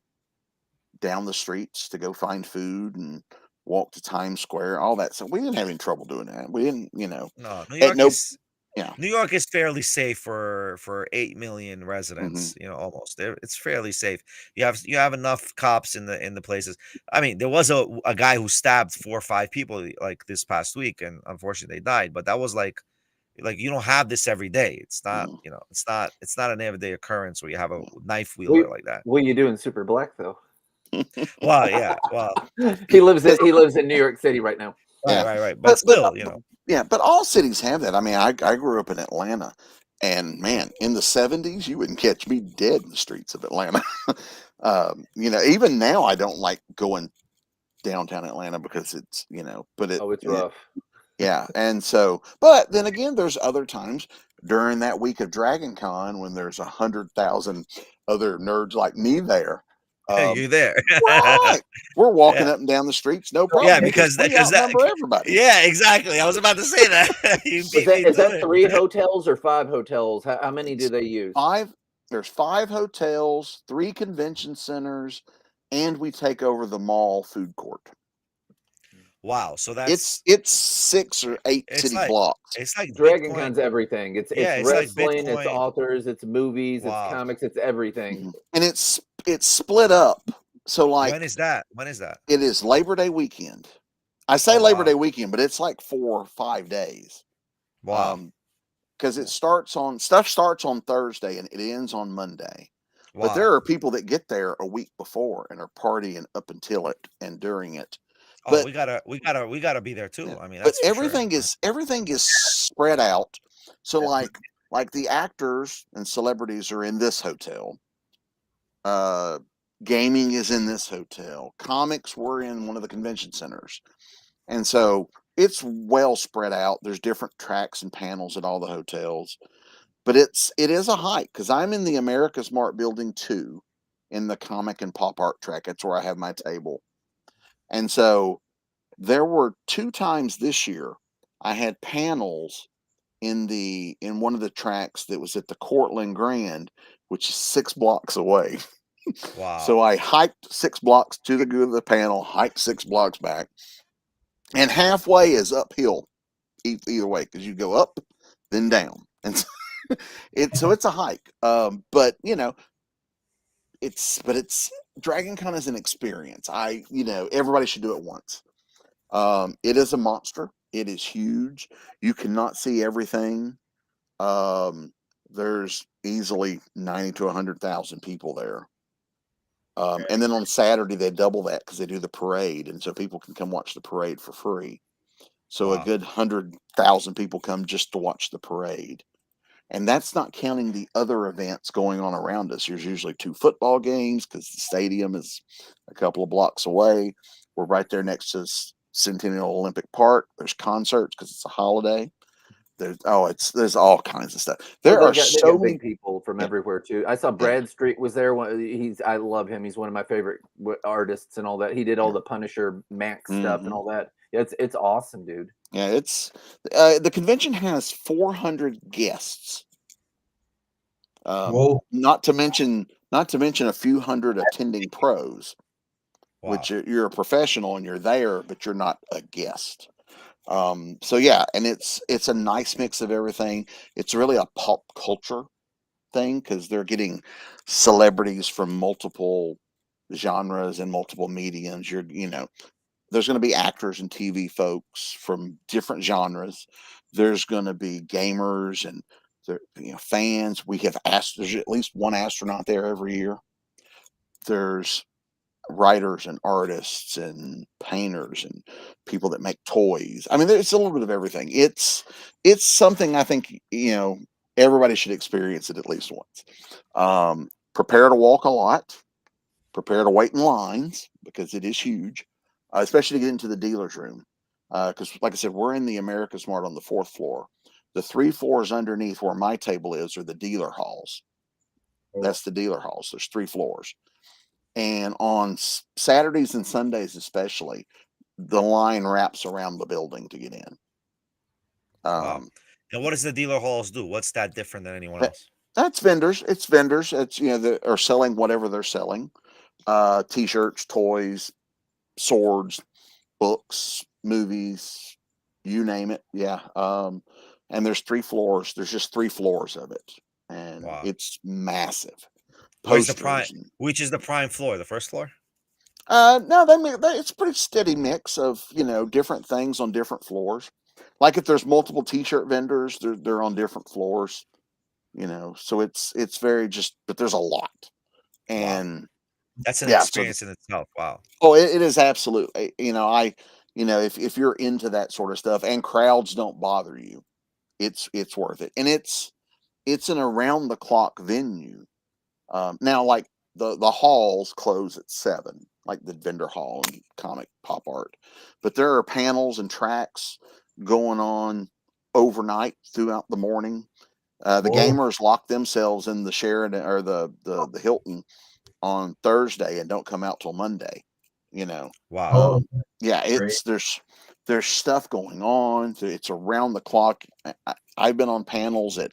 down the streets to go find food and walk to Times Square, all that. So we didn't have any trouble doing that. We didn't, No, New York is fairly safe for 8 million residents. Almost. It's fairly safe. You have enough cops in the places. I mean, there was a guy who stabbed 4 or 5 people like this past week, and unfortunately they died. But that was like you don't have this every day. It's not it's not an everyday occurrence where you have a knife wielder like that. What are you doing, Super Black, though? Well, yeah. Well, he lives in New York City right now. Right. But still, Yeah, but all cities have that. I mean, I grew up in Atlanta, and man, in the 70s, you wouldn't catch me dead in the streets of Atlanta. Even now, I don't like going downtown Atlanta because it's it's rough. Yeah, and so, but then again, there's other times during that week of DragonCon when there's 100,000 other nerds like me there. You're there. We're walking up and down the streets, no problem. Yeah, because outnumber everybody. Yeah, exactly. I was about to say that. Is that 3 hotels or 5 hotels? How many do they use? 5. There's 5 hotels, 3 convention centers, and we take over the mall food court. Wow, so that's it's 6 or 8 city blocks. It's like DragonCon's everything. It's wrestling, like it's authors, it's movies, it's comics, it's everything. And it's split up. So like when is that? It is Labor Day weekend. I say Labor Day weekend, but it's like 4 or 5 days. Wow. Because stuff starts on Thursday and it ends on Monday. Wow. But there are people that get there a week before and are partying up until it and during it. But we gotta be there too. Yeah. I mean, that's everything is spread out. So like the actors and celebrities are in this hotel. gaming is in this hotel, comics were in one of the convention centers, and so it's well spread out. There's different tracks and panels at all the hotels, but it is a hike because I'm in the America's Mart Building 2 in the comic and pop art track. That's where I have my table, and so there were 2 times this year I had panels in one of the tracks that was at the Cortland Grand, which is 6 blocks away. Wow. So I hiked 6 blocks to the good of the panel, hiked 6 blocks back, and halfway is uphill either way because you go up then down, and so it's a hike. But it's DragonCon is an experience. Everybody should do it once. It is a monster. It is huge. You cannot see everything. There's easily 90 to 100,000 people there. And then on Saturday they double that because they do the parade, and so people can come watch the parade for free. So Wow. a good 100,000 people come just to watch the parade. And that's not counting the other events going on around us. There's usually 2 football games because the stadium is a couple of blocks away. We're right there next to Centennial Olympic Park. There's concerts because it's a holiday. There's all kinds of stuff. There Well, are they so got many big people from Yeah. everywhere too. I saw Bradstreet was there. I love him. He's one of my favorite artists and all that. He did all the Punisher Max stuff and all that. It's awesome, dude. Yeah, it's the convention has 400 guests. Whoa. Not to mention a few hundred attending pros, Wow. which you're a professional and you're there, but you're not a guest. So yeah, and it's a nice mix of everything. It's really a pop culture thing because they're getting celebrities from multiple genres and multiple mediums. There's going to be actors and TV folks from different genres. There's going to be gamers and fans. We have there's at least one astronaut there every year. There's writers and artists and painters and people that make toys. I mean, it's a little bit of everything. It's something I think everybody should experience it at least once. Prepare to walk a lot. Prepare to wait in lines because it is huge, especially to get into the dealer's room. Because, like I said, we're in the America's Mart on the 4th floor. The 3 floors underneath where my table is are the dealer halls. That's the dealer halls. There's 3 floors. And on Saturdays and Sundays especially, the line wraps around the building to get in. Wow. And what does the dealer halls do? What's that different than anyone else? That's vendors. It's vendors. It's that are selling whatever they're selling. T-shirts, toys, swords, books, movies, you name it. Yeah. And there's 3 floors. There's just 3 floors of it. And it's massive. Where's the prime? Which is the prime floor? The first floor? No, it's a pretty steady mix of different things on different floors. Like if there's multiple T-shirt vendors, they're on different floors. So it's very but there's a lot, and that's an experience in itself. Wow. Oh, it is absolutely. If you're into that sort of stuff and crowds don't bother you, it's worth it, and it's an around the clock venue. Now, like the halls close at 7, like the vendor hall and comic pop art, but there are panels and tracks going on overnight throughout the morning. The gamers lock themselves in the Sheraton or the Hilton on Thursday and don't come out till Monday. Wow. Yeah, there's stuff going on. It's around the clock. I've been on panels at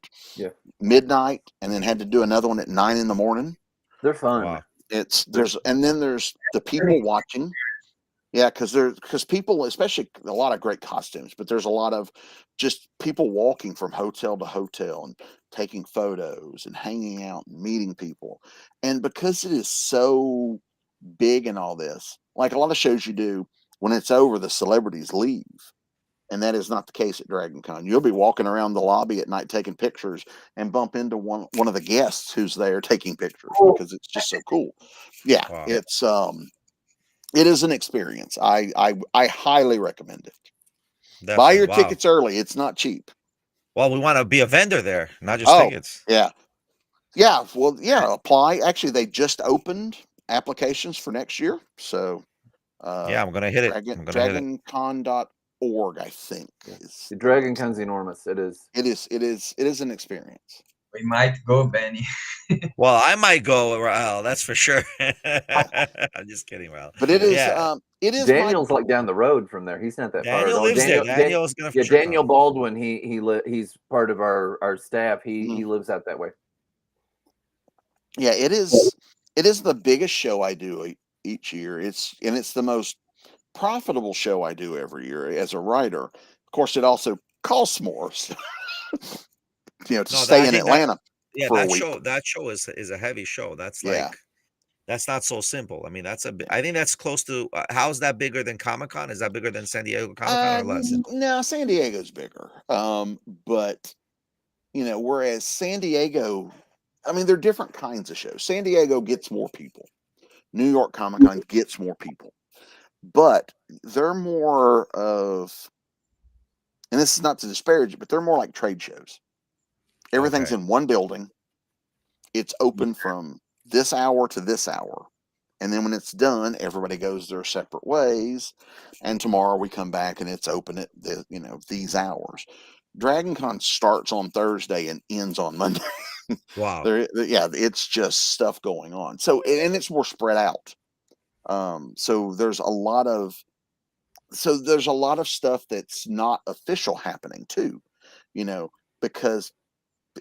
midnight and then had to do another one at 9 in the morning. They're fun. Wow. There's the people watching. Yeah, because people, especially a lot of great costumes, but there's a lot of just people walking from hotel to hotel and taking photos and hanging out and meeting people. And because it is so big and all this, like a lot of shows you do, when it's over, the celebrities leave. And that is not the case at DragonCon. You'll be walking around the lobby at night taking pictures and bump into one of the guests who's there taking pictures because it's just so cool. Yeah, wow. It is an experience. I highly recommend it. Definitely. Buy your tickets early. It's not cheap. Well, we want to be a vendor there, not just tickets. Yeah. Yeah. Well, yeah. Apply. Actually, they just opened applications for next year. So Yeah, I'm gonna hit it. I'm gonna hit it. DragonCon.org, I think. The DragonCon's enormous. It is. It is an experience. We might go, Benny. Well, I might go, Raul. That's for sure. I'm just kidding, Raul. But it is. Yeah. It is. Daniel's like down the road from there. He's not that far at Daniel all. lives there. Daniel's gonna. For sure Daniel come. Baldwin. He's part of our staff. He lives out that way. Yeah, it is. It is the biggest show I do each year. It's the most profitable show I do every year as a writer. Of course, it also costs more. So, to stay in Atlanta. Yeah, for a week. That show is a heavy show. That's like. Yeah. That's not so simple. I mean, I think that's close to. How's that bigger than Comic-Con? Is that bigger than San Diego Comic-Con or less? No, San Diego's bigger. But whereas San Diego, I mean, they're different kinds of shows. San Diego gets more people. New York Comic-Con gets more people, but they're more of, and this is not to disparage it, but they're more like trade shows. Everything's in one building. It's open from this hour to this hour, and then when it's done, everybody goes their separate ways, and tomorrow we come back and it's open at these hours. DragonCon starts on Thursday and ends on Monday. Wow. It's just stuff going on. So, and it's more spread out. So there's a lot of stuff that's not official happening too, because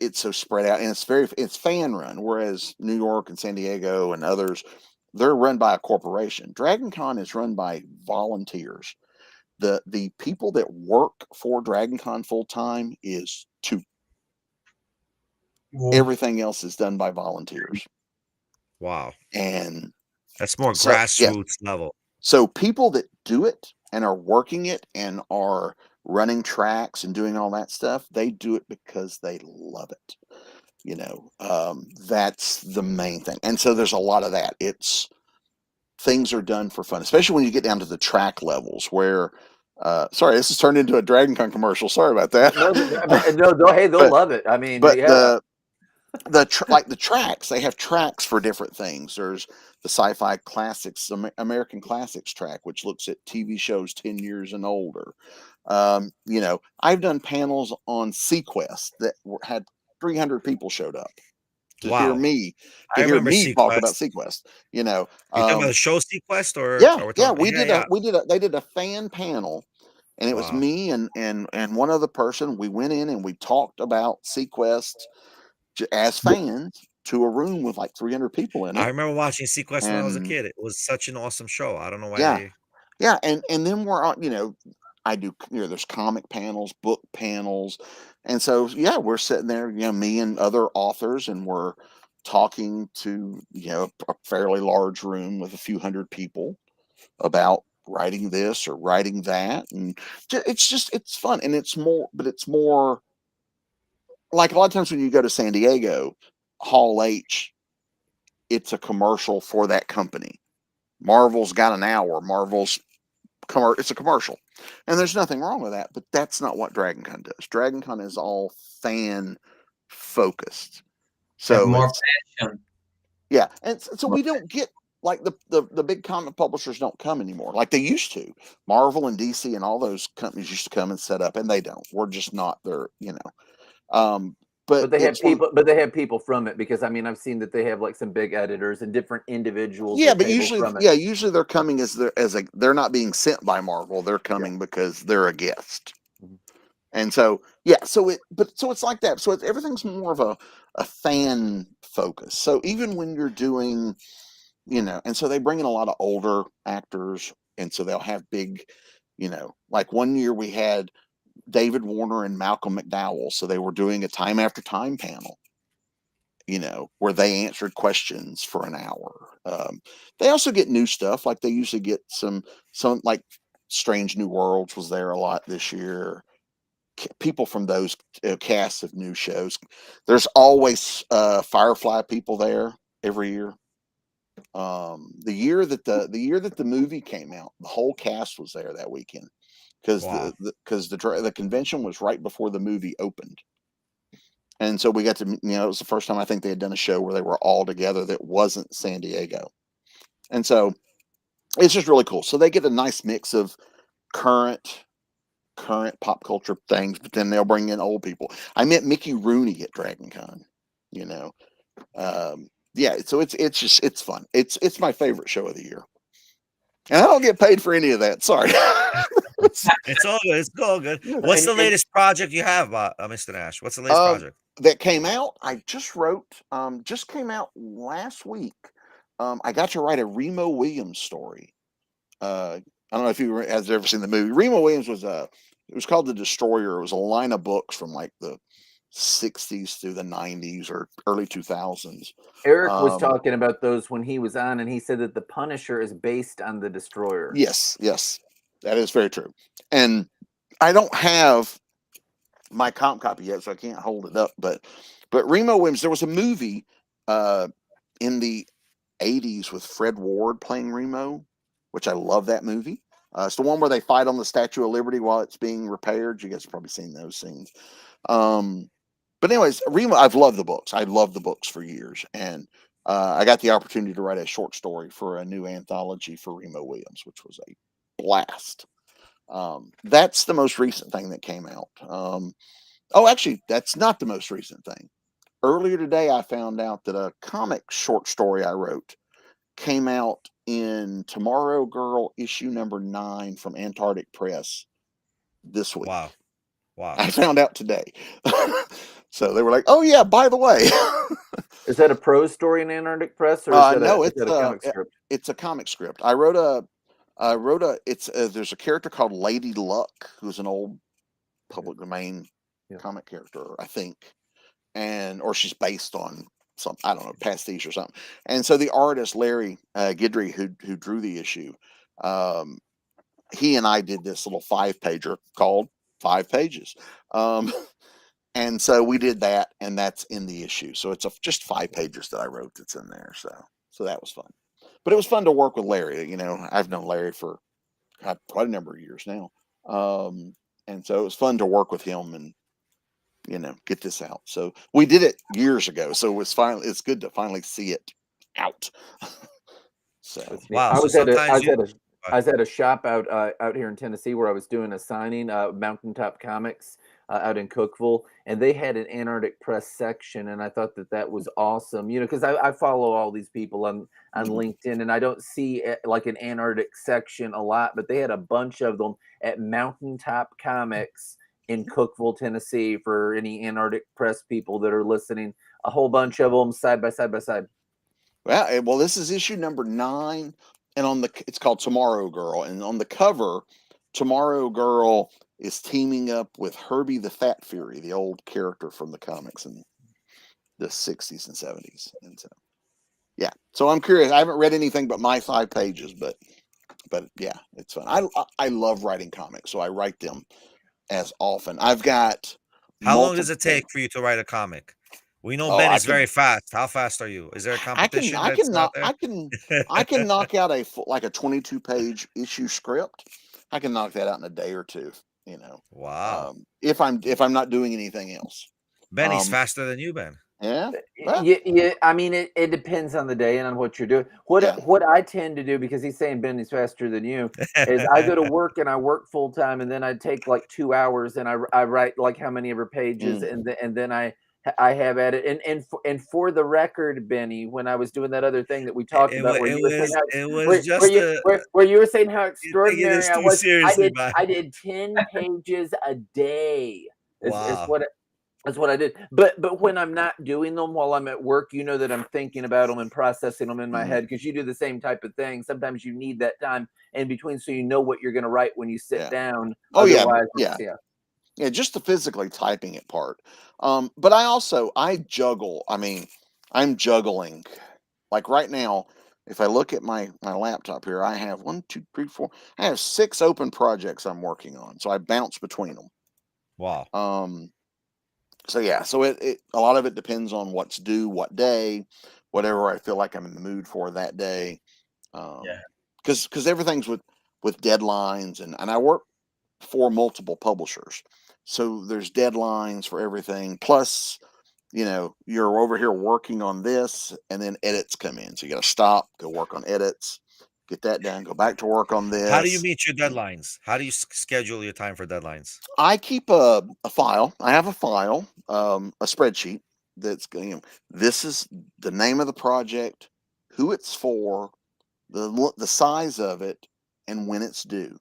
it's so spread out, and it's fan run. Whereas New York and San Diego and others, they're run by a corporation. DragonCon is run by volunteers. The people that work for DragonCon full time is 2. Whoa. Everything else is done by volunteers. Wow. And that's more grassroots level. So people that do it and are working it and are running tracks and doing all that stuff, they do it because they love it. That's the main thing. And so there's a lot of that. Things are done for fun, especially when you get down to the track levels where, sorry, this has turned into a DragonCon commercial. Sorry about that. No, hey, they'll love it. I mean, but yeah. the tracks, they have tracks for different things. There's the Sci-Fi Classics, American Classics track, which looks at TV shows 10 years and older. I've done panels on Sequest that had 300 people showed up to hear me talk about Sequest. You talking about the show Sequest or they did a fan panel, and it was me and one other person. We went in and we talked about Sequest as fans to a room with like 300 people in it. I remember watching Sequest when I was a kid. It was such an awesome show. I don't know why. And then we're on, I do, there's comic panels, book panels. And so, we're sitting there, me and other authors, and we're talking to, a fairly large room with a few hundred people about writing this or writing that. And it's fun. And it's more like a lot of times when you go to San Diego, Hall H, it's a commercial for that company. Marvel's got an hour. It's a commercial, and there's nothing wrong with that, but that's not what DragonCon does. DragonCon is all fan focused. So more passion. Yeah. And so we don't get like the big comic publishers don't come anymore like they used to. Marvel and DC and all those companies used to come and set up, and they don't. We're just not there, But they have people. But they have people from it, because I mean, I've seen that they have like some big editors and different individuals. Yeah, but usually they're coming they're not being sent by Marvel. They're coming because they're a guest, and so so it's like that. So everything's more of a fan focus. So even when you're doing, and so they bring in a lot of older actors, and so they'll have big, like one year we had David Warner and Malcolm McDowell. So they were doing a Time After Time panel, where they answered questions for an hour. They also get new stuff. Like they usually get some like Strange New Worlds was there a lot this year. People from those casts of new shows. There's always Firefly people there every year. The year that the movie came out, the whole cast was there that weekend. Because the convention was right before the movie opened, and so we got to, it was the first time I think they had done a show where they were all together that wasn't San Diego. And so it's just really cool. So they get a nice mix of current pop culture things, but then they'll bring in old people. I met Mickey Rooney at DragonCon, you know. Yeah, so it's fun. It's my favorite show of the year. And I don't get paid for any of that. Sorry. It's all good. It's all good. What's the latest project you have, Mr. Nash? What's the latest project that came out? I just wrote. Just came out last week. I got to write a Remo Williams story. I don't know if you has ever seen the movie. Remo Williams was it was called The Destroyer. It was a line of books from like the 60s through the 90s or early 2000s. Eric was talking about those when he was on, and he said that The Punisher is based on The Destroyer. Yes, that is very true. And I don't have my comp copy yet, so I can't hold it up. But Remo Williams, there was a movie in the 80s with Fred Ward playing Remo, which I love that movie. It's the one where they fight on the Statue of Liberty while it's being repaired. You guys have probably seen those scenes. But anyways, Remo, I've loved the books. I loved the books for years. And I got the opportunity to write a short story for a new anthology for Remo Williams, which was a blast. That's the most recent thing that came out. Actually, that's not the most recent thing. Earlier today, I found out that a comic short story I wrote came out in Tomorrow Girl issue number 9 from Antarctic Press this week. Wow. I found out today. So they were like, "Oh yeah, by the way." Is that a prose story in Antarctic Press, or is that a comic script? It's a comic script. I wrote there's a character called Lady Luck, who's an old public domain comic character, I think. Or she's based on some, I don't know, pastiche or something. And so the artist Larry Guidry, who drew the issue, he and I did this little 5-pager called 5 Pages. And so we did that, and that's in the issue. So it's just 5 pages that I wrote that's in there. So that was fun. But it was fun to work with Larry. You know, I've known Larry for quite a number of years now. And so it was fun to work with him and, you know, get this out. So we did it years ago. So it's good to finally see it out. So wow. I was at a shop out here in Tennessee where I was doing a signing, Mountaintop Comics out in Cookeville, and they had an Antarctic Press section, and I thought that was awesome. You know, because I follow all these people on LinkedIn, and I don't see like an Antarctic section a lot, but they had a bunch of them at Mountaintop Comics in Cookeville, Tennessee, for any Antarctic Press people that are listening. A whole bunch of them side by side by side. Well, this is issue number 9, and it's called Tomorrow Girl, and on the cover, Tomorrow Girl is teaming up with Herbie the Fat Fury, the old character from the comics in the 60s and 70s. And so, yeah. So I'm curious. I haven't read anything but my 5 pages, but yeah, it's fun. I love writing comics, so I write them as often. I've got. How long does it take for you to write a comic? We know Ben is very fast. How fast are you? Is there a competition? I can knock out a 22-page issue script. I can knock that out in a day or two. You know. Wow. If I'm not doing anything else. Ben, he's faster than you, Ben. Yeah. Well, yeah. I mean, it depends on the day and on what you're doing. What I tend to do, because he's saying Ben is faster than you, is I go to work and I work full time, and then I take like 2 hours and I write like how many ever pages, and then I have at it. And for the record, Benny, when I was doing that other thing that we talked about, where you were saying how extraordinary I was, I did 10 pages a day. That's what I did. But when I'm not doing them while I'm at work, you know that I'm thinking about them and processing them in my head, because you do the same type of thing. Sometimes you need that time in between so you know what you're going to write when you sit down. Oh, yeah, just the physically typing it part. But I juggle. I mean, I'm juggling. Like right now, if I look at my laptop here, I have 1, 2, 3, 4. I have 6 open projects I'm working on. So I bounce between them. Wow. So yeah, so it a lot of it depends on what's due, what day, whatever I feel like I'm in the mood for that day. Because everything's with deadlines, and I work for multiple publishers, so there's deadlines for everything. Plus, you're over here working on this, and then edits come in. So you got to stop, go work on edits, get that done, go back to work on this. How do you meet your deadlines? How do you schedule your time for deadlines? I keep a file. I have a file, a spreadsheet that's this is the name of the project, who it's for, the size of it, and when it's due.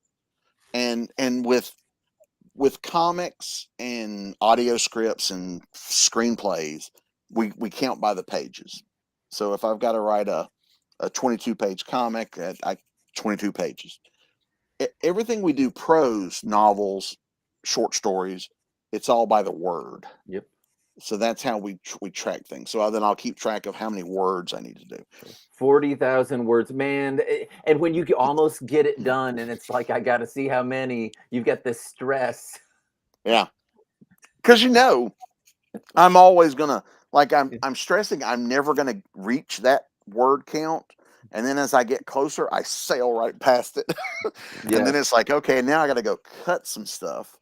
And with comics and audio scripts and screenplays, we count by the pages. So if I've got to write a 22-page comic, I 22 pages. Everything we do, prose, novels, short stories, it's all by the word. Yep. So that's how we track things. So then I'll keep track of how many words I need to do. 40,000 words, man. And when you almost get it done, and it's like, I got to see how many, you've got this stress. Yeah. Because I'm always gonna, like, I'm stressing I'm never gonna reach that word count. And then as I get closer, I sail right past it. And then it's like, okay, now I got to go cut some stuff.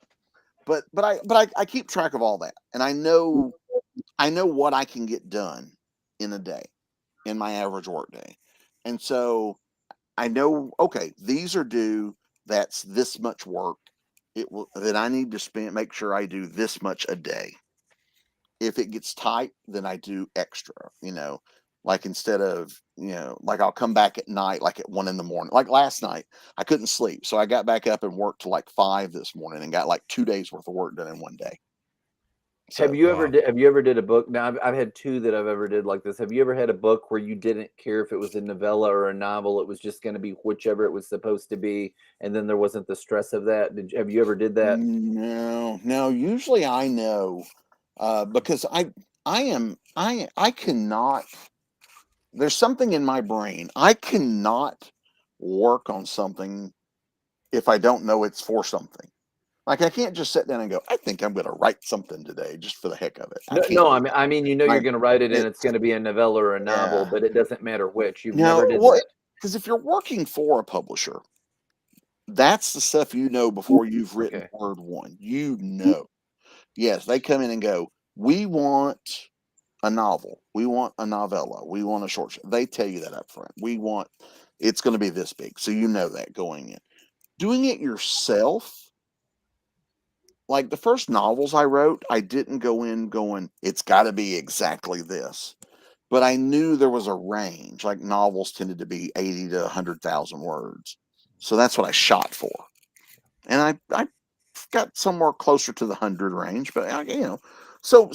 But I keep track of all that, and I know what I can get done in a day, in my average work day. And so I know, okay, these are due. That's this much work. That I need to make sure I do this much a day. If it gets tight, then I do extra, like instead of, like I'll come back at night, like at 1 a.m. Like last night, I couldn't sleep. So I got back up and worked till like 5 this morning and got like 2 days worth of work done in one day. So, have you ever did a book? Now I've had 2 that I've ever did like this. Have you ever had a book where you didn't care if it was a novella or a novel? It was just going to be whichever it was supposed to be, and then there wasn't the stress of that. Have you ever did that? No. Usually I know, because I cannot. There's something in my brain. I cannot work on something if I don't know it's for something. Like I can't just sit down and go, I think I'm going to write something today just for the heck of it. No, I mean, you're going to write it, and it's going to be a novella or a novel, but it doesn't matter which. You've never did that. Because if you're working for a publisher, that's the stuff before you've written word one. Yes, they come in and go, we want a novel, we want a novella, we want a short story. They tell you that up front. It's going to be this big, so that going in. Doing it yourself, like the first novels I wrote, I didn't go in going, it's got to be exactly this. But I knew there was a range. Like novels tended to be 80 to 100,000 words. So that's what I shot for. And I got somewhere closer to the 100 range, but so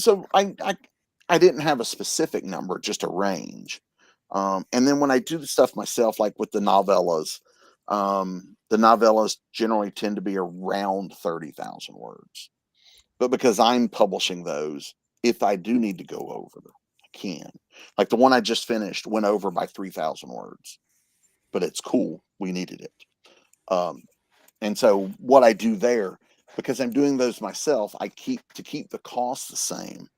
I didn't have a specific number, just a range. And then when I do the stuff myself, like with the novellas generally tend to be around 30,000 words. But because I'm publishing those, if I do need to go over, I can. Like the one I just finished went over by 3,000 words, but it's cool. We needed it. And so what I do there, because I'm doing those myself, to keep the cost the same.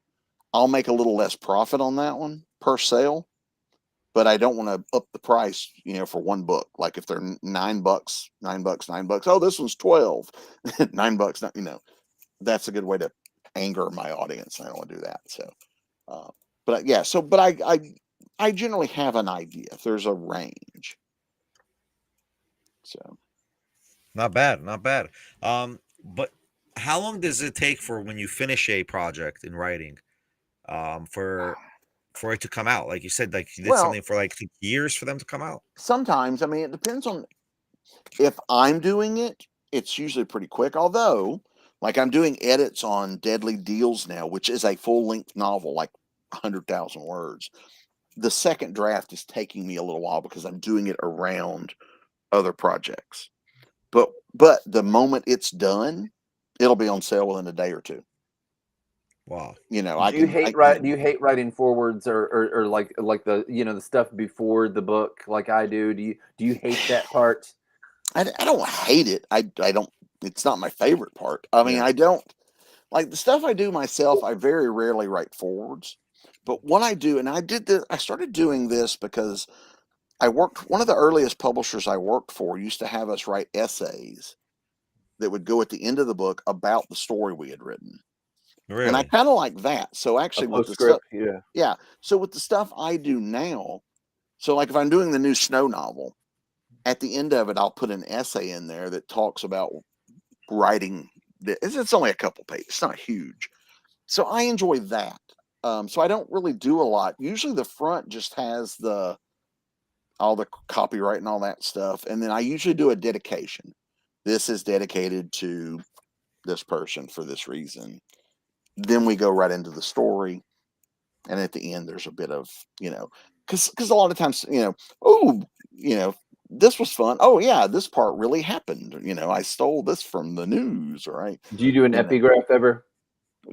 I'll make a little less profit on that one per sale, but I don't want to up the price, for one book. Like if they're $9, oh, this one's 12, $9, that's a good way to anger my audience. I don't want to do that. So, I generally have an idea if there's a range. So. Not bad. But how long does it take for when you finish a project in writing, for it to come out? Like you said, like you did something for like years for them to come out. Sometimes, I mean, it depends on if I'm doing it. It's usually pretty quick. Although, like I'm doing edits on Deadly Deals now, which is a full-length novel, like 100,000 words. The second draft is taking me a little while because I'm doing it around other projects. But the moment it's done, it'll be on sale within a day or two. Wow. Do you hate writing forwards or like the the stuff before the book like I do? Do you hate that part? I don't hate it. I don't. It's not my favorite part. I mean, I don't like the stuff I do myself. I very rarely write forwards, but what I do, and I started doing this because one of the earliest publishers I worked for used to have us write essays that would go at the end of the book about the story we had written. Really? And I kind of like that. So A actually, with the stuff, postscript, yeah. yeah. So with the stuff I do now, so like if I'm doing the new Snow novel, at the end of it, I'll put an essay in there that talks about writing. It's only a couple pages. It's not huge. So I enjoy that. So I don't really do a lot. Usually the front just has all the copyright and all that stuff. And then I usually do a dedication. This is dedicated to this person for this reason. Then we go right into the story. And at the end, there's a bit of, because a lot of times, this was fun. Oh yeah, this part really happened. I stole this from the news, right? Do you do an epigraph ever?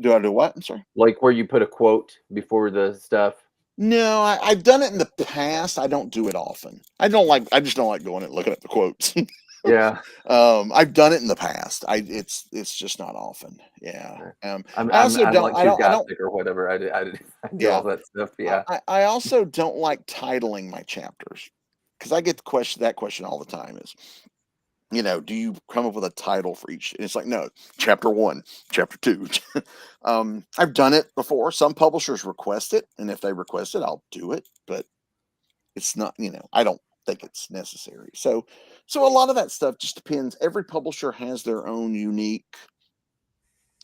Do I do what? I'm sorry. Like where you put a quote before the stuff? No, I've done it in the past. I don't do it often. I just don't like going and looking at the quotes. Yeah. I've done it in the past. It's just not often. Yeah. I'm I also I'm don't. like too gothic or whatever. I do all that stuff. Yeah. I also don't like titling my chapters because I get that question all the time. Is do you come up with a title for each? And it's like, no, chapter 1, chapter 2. I've done it before. Some publishers request it, and if they request it, I'll do it. But it's not. I don't think it's necessary. So a lot of that stuff just depends. Every publisher has their own unique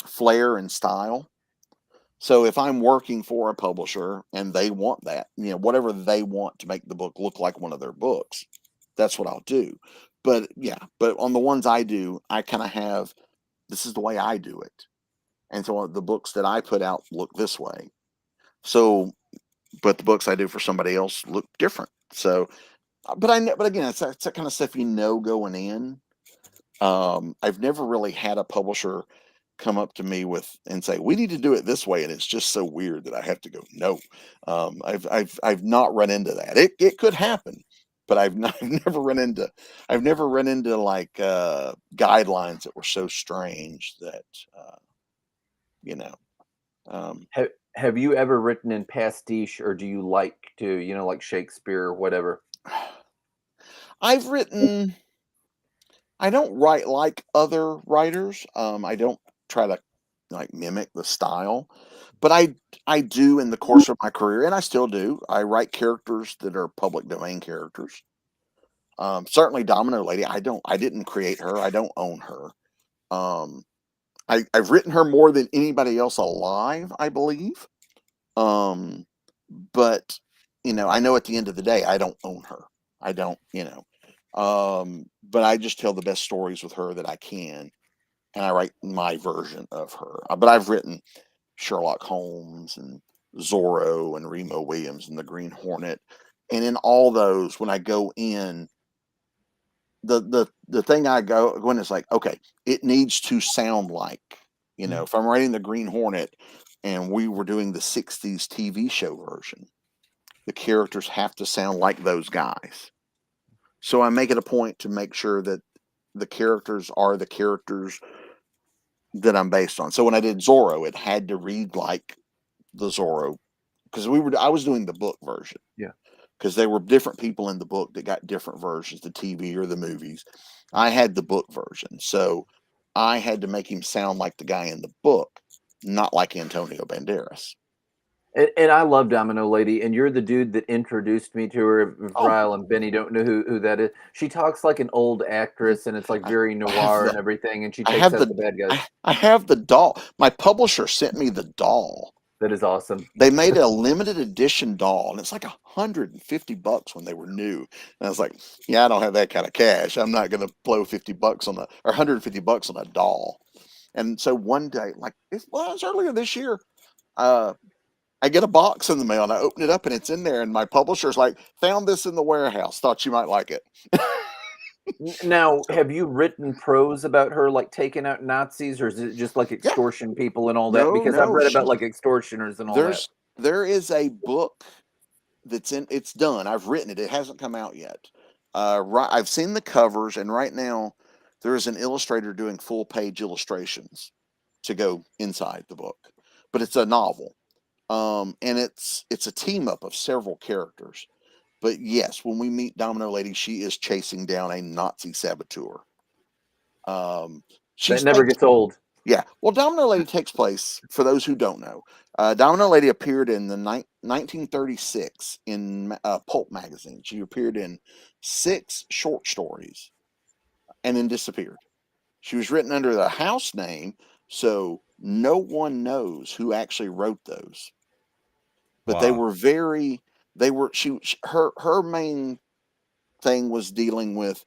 flair and style. So if I'm working for a publisher and they want that, whatever they want to make the book look like one of their books, that's what I'll do. But on the ones I do, I kind of have, this is the way I do it. And so the books that I put out look this way. So, but the books I do for somebody else look different. So, but again, it's that kind of stuff going in. I've never really had a publisher come up to me and say, we need to do it this way, and it's just so weird that I have to go, no. I've not run into that. It could happen, but I've never run into like guidelines that were so strange that Have you ever written in pastiche, or do you like to, like Shakespeare or whatever? I've written. I don't write like other writers. I don't try to like mimic the style, but I do in the course of my career, and I still do. I write characters that are public domain characters. Certainly Domino Lady. I didn't create her. I don't own her. I've written her more than anybody else alive, I believe. But I know at the end of the day, I don't own her. I don't, but I just tell the best stories with her that I can, and I write my version of her. But I've written Sherlock Holmes and Zorro and Remo Williams and the Green Hornet, and in all those, when I go in, the thing I go in is like, okay, it needs to sound like, if I'm writing the Green Hornet and we were doing the 60s TV show version, the characters have to sound like those guys. So I make it a point to make sure that the characters are the characters that I'm based on. So when I did Zorro, it had to read like the Zorro because I was doing the book version. Yeah. Because there were different people in the book that got different versions, the TV or the movies. I had the book version. So I had to make him sound like the guy in the book, not like Antonio Banderas. And I love Domino Lady, and you're the dude that introduced me to her. Ryle and Benny don't know who that is. She talks like an old actress, and it's like very noir and everything, and she takes out the bad guys. I have the doll. My publisher sent me the doll. That is awesome. They made a limited edition doll, and it's like $150 when they were new. And I was like, yeah, I don't have that kind of cash. I'm not going to blow $50 on or $150 on a doll. And so one day, it was earlier this year, I get a box in the mail and I open it up and it's in there. And my publisher's like, found this in the warehouse. Thought you might like it. Now, have you written prose about her, like taking out Nazis, or is it just like extortion people and all that? Because I've read about like extortioners and all that. There is a book it's done. I've written it. It hasn't come out yet. I've seen the covers, and right now there is an illustrator doing full page illustrations to go inside the book, but it's a novel. And it's a team up of several characters. But yes, when we meet Domino Lady, she is chasing down a Nazi saboteur. That never gets old. Yeah. Well, Domino Lady takes place, for those who don't know, Domino Lady appeared in the 1936 in Pulp magazine. She appeared in 6 short stories and then disappeared. She was written under the house name, so no one knows who actually wrote those. But they Wow. were very, they were, her main thing was dealing with,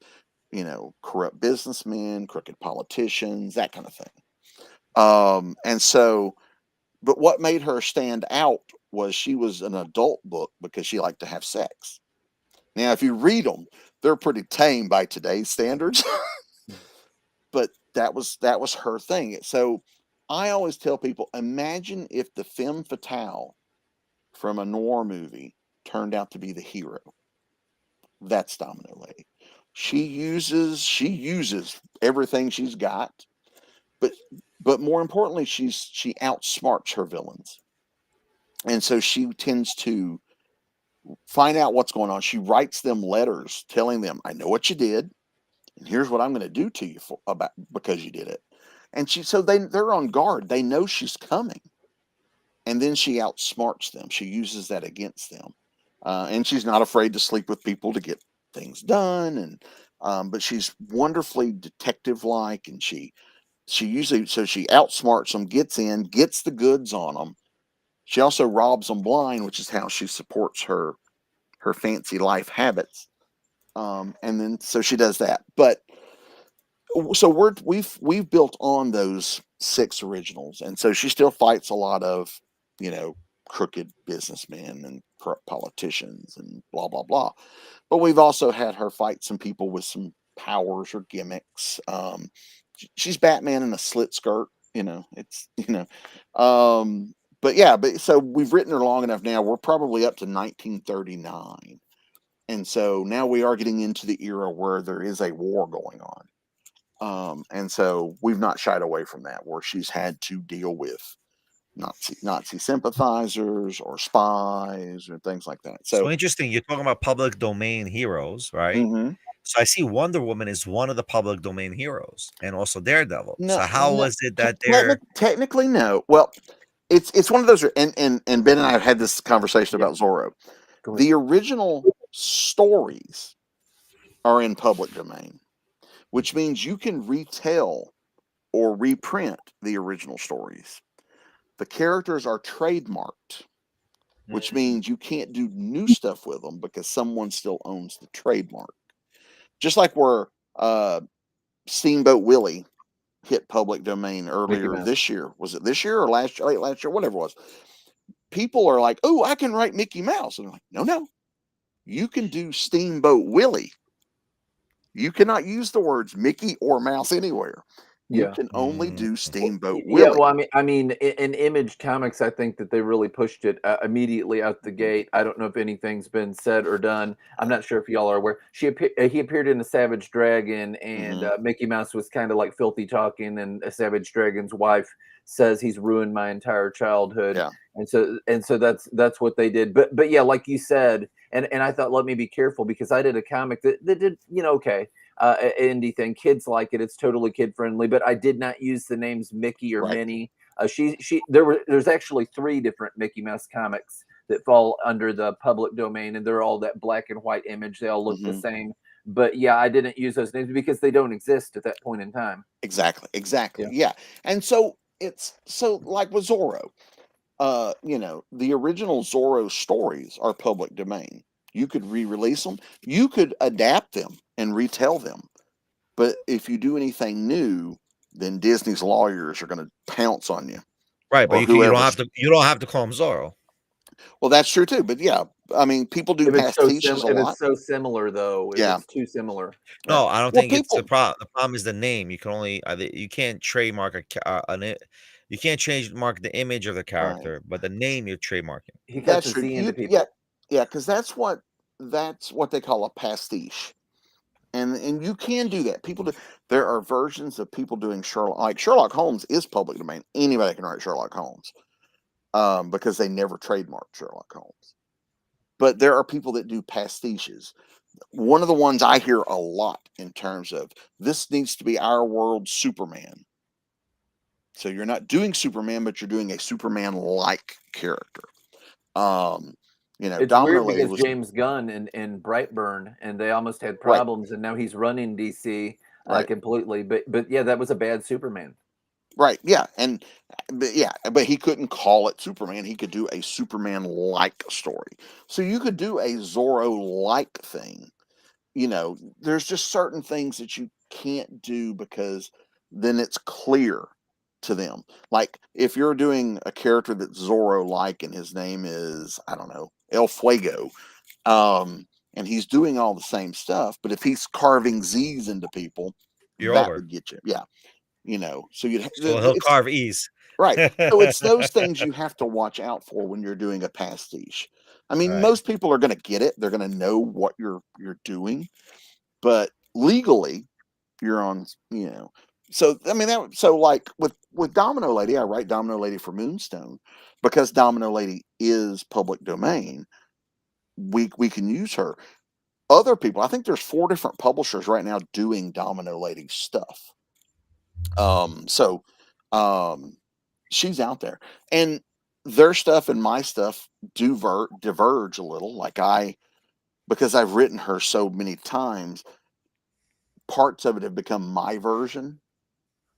corrupt businessmen, crooked politicians, that kind of thing. And so, but what made her stand out was she was an adult book because she liked to have sex. Now, if you read them, they're pretty tame by today's standards, but that was her thing. So I always tell people, imagine if the femme fatale from a noir movie turned out to be the hero. That's Domino Lady. She uses everything she's got, but more importantly, she outsmarts her villains. And so she tends to find out what's going on. She writes them letters telling them, I know what you did, and here's what I'm going to do to you because you did it. And they're on guard. They know she's coming. And then she outsmarts them. She uses that against them. And she's not afraid to sleep with people to get things done. And but she's wonderfully detective-like, and she usually, so she outsmarts them, gets the goods on them. She also robs them blind, which is how she supports her fancy life habits. And then so she does that. But so we've built on those 6 originals, and so she still fights a lot of crooked businessmen and corrupt politicians and blah blah blah. But we've also had her fight some people with some powers or gimmicks. She's Batman in a slit skirt. It's but yeah, so we've written her long enough now. We're probably up to 1939. And so now we are getting into the era where there is a war going on. And so we've not shied away from that, where she's had to deal with Nazi sympathizers or spies or things like that. So interesting. You're talking about public domain heroes, right? Mhm. So I see Wonder Woman is one of the public domain heroes, and also Daredevil. No, So how no, was it that they're technically no. Well, it's one of those, and Ben and I have had this conversation about Zorro. The original stories are in public domain, which means you can retell or reprint the original stories. The characters are trademarked, which means you can't do new stuff with them because someone still owns the trademark. Just like where Steamboat Willie hit public domain earlier this year. Was it this year or late last year? Whatever it was. People are like, oh, I can write Mickey Mouse. And I'm like, no. You can do Steamboat Willie. You cannot use the words Mickey or Mouse anywhere. You can only do Steamboat Willie. Yeah, well, I mean, in Image Comics, I think that they really pushed it immediately out the gate. I don't know if anything's been said or done. I'm not sure if y'all are aware. He appeared in a Savage Dragon, and Mickey Mouse was kind of like filthy talking, and a Savage Dragon's wife says he's ruined my entire childhood. Yeah. And so that's what they did. But yeah, like you said, and I thought, let me be careful, because I did a comic that did, okay. Indie thing, kids like it, it's totally kid friendly, but I did not use the names Mickey or Minnie. There's actually 3 different Mickey Mouse comics that fall under the public domain, and they're all that black and white image. They all look the same. But yeah, I didn't use those names because they don't exist at that point in time. Exactly. Yeah. And so it's like with Zorro, the original Zorro stories are public domain. You could re-release them. You could adapt them and retell them. But if you do anything new, then Disney's lawyers are going to pounce on you. Right, but you don't have to call him Zorro. Well, that's true too. But yeah, I mean, people do pastiches a lot. If it's so similar, though, it's too similar. No, I don't think it's the problem. The problem is the name. You can only you can't trademark you can't trademark the image of the character, but the name you're trademarking. He cuts the Z into people. Yeah, because that's what they call a pastiche, and you can do that. People do. There are versions of people doing Sherlock. Like Sherlock Holmes is public domain. Anybody can write Sherlock Holmes, because they never trademarked Sherlock Holmes. But there are people that do pastiches. One of the ones I hear a lot in terms of this needs to be our world Superman. So you're not doing Superman, but you're doing a Superman-like character. It's Domino weird Lady because was James Gunn and Brightburn, and they almost had right, problems, and now he's running DC right, completely. But yeah, that was a bad Superman. right. Yeah, but he couldn't call it Superman. He could do a Superman-like story. So you could do a Zorro-like thing. There's just certain things that you can't do because then it's clear to them. Like if you're doing a character that's Zorro like and his name is, I don't know, El Fuego, and he's doing all the same stuff, but if he's carving Z's into people, You're that over. would get you. Yeah. So So he'll it's carve E's. right. So it's those things you have to watch out for when you're doing a pastiche. I mean, Right. most people are going to get it. They're going to know what you're doing, but legally you're on, so I mean like with Domino Lady, I write Domino Lady for Moonstone because Domino Lady is public domain. We can use her. Other people, I think there's 4 different publishers right now doing Domino Lady stuff. So she's out there, and their stuff and my stuff do diverge a little. Like because I've written her so many times, parts of it have become my version.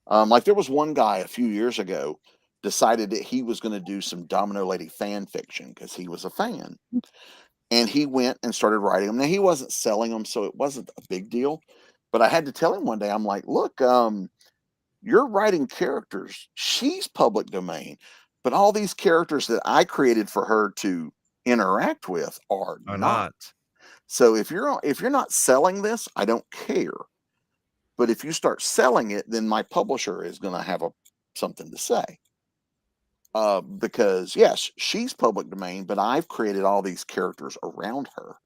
Like there was one guy a few years ago decided that he was going to do some Domino Lady fan fiction because he was a fan, and he went and started writing them. Now he wasn't selling them, so it wasn't a big deal. But I had to tell him one day, I'm like, look, you're writing characters. She's public domain, but all these characters that I created for her to interact with are not. So if you're not selling this, I don't care. But if you start selling it, then my publisher is going to have something to say. Because yes, she's public domain, but I've created all these characters around her,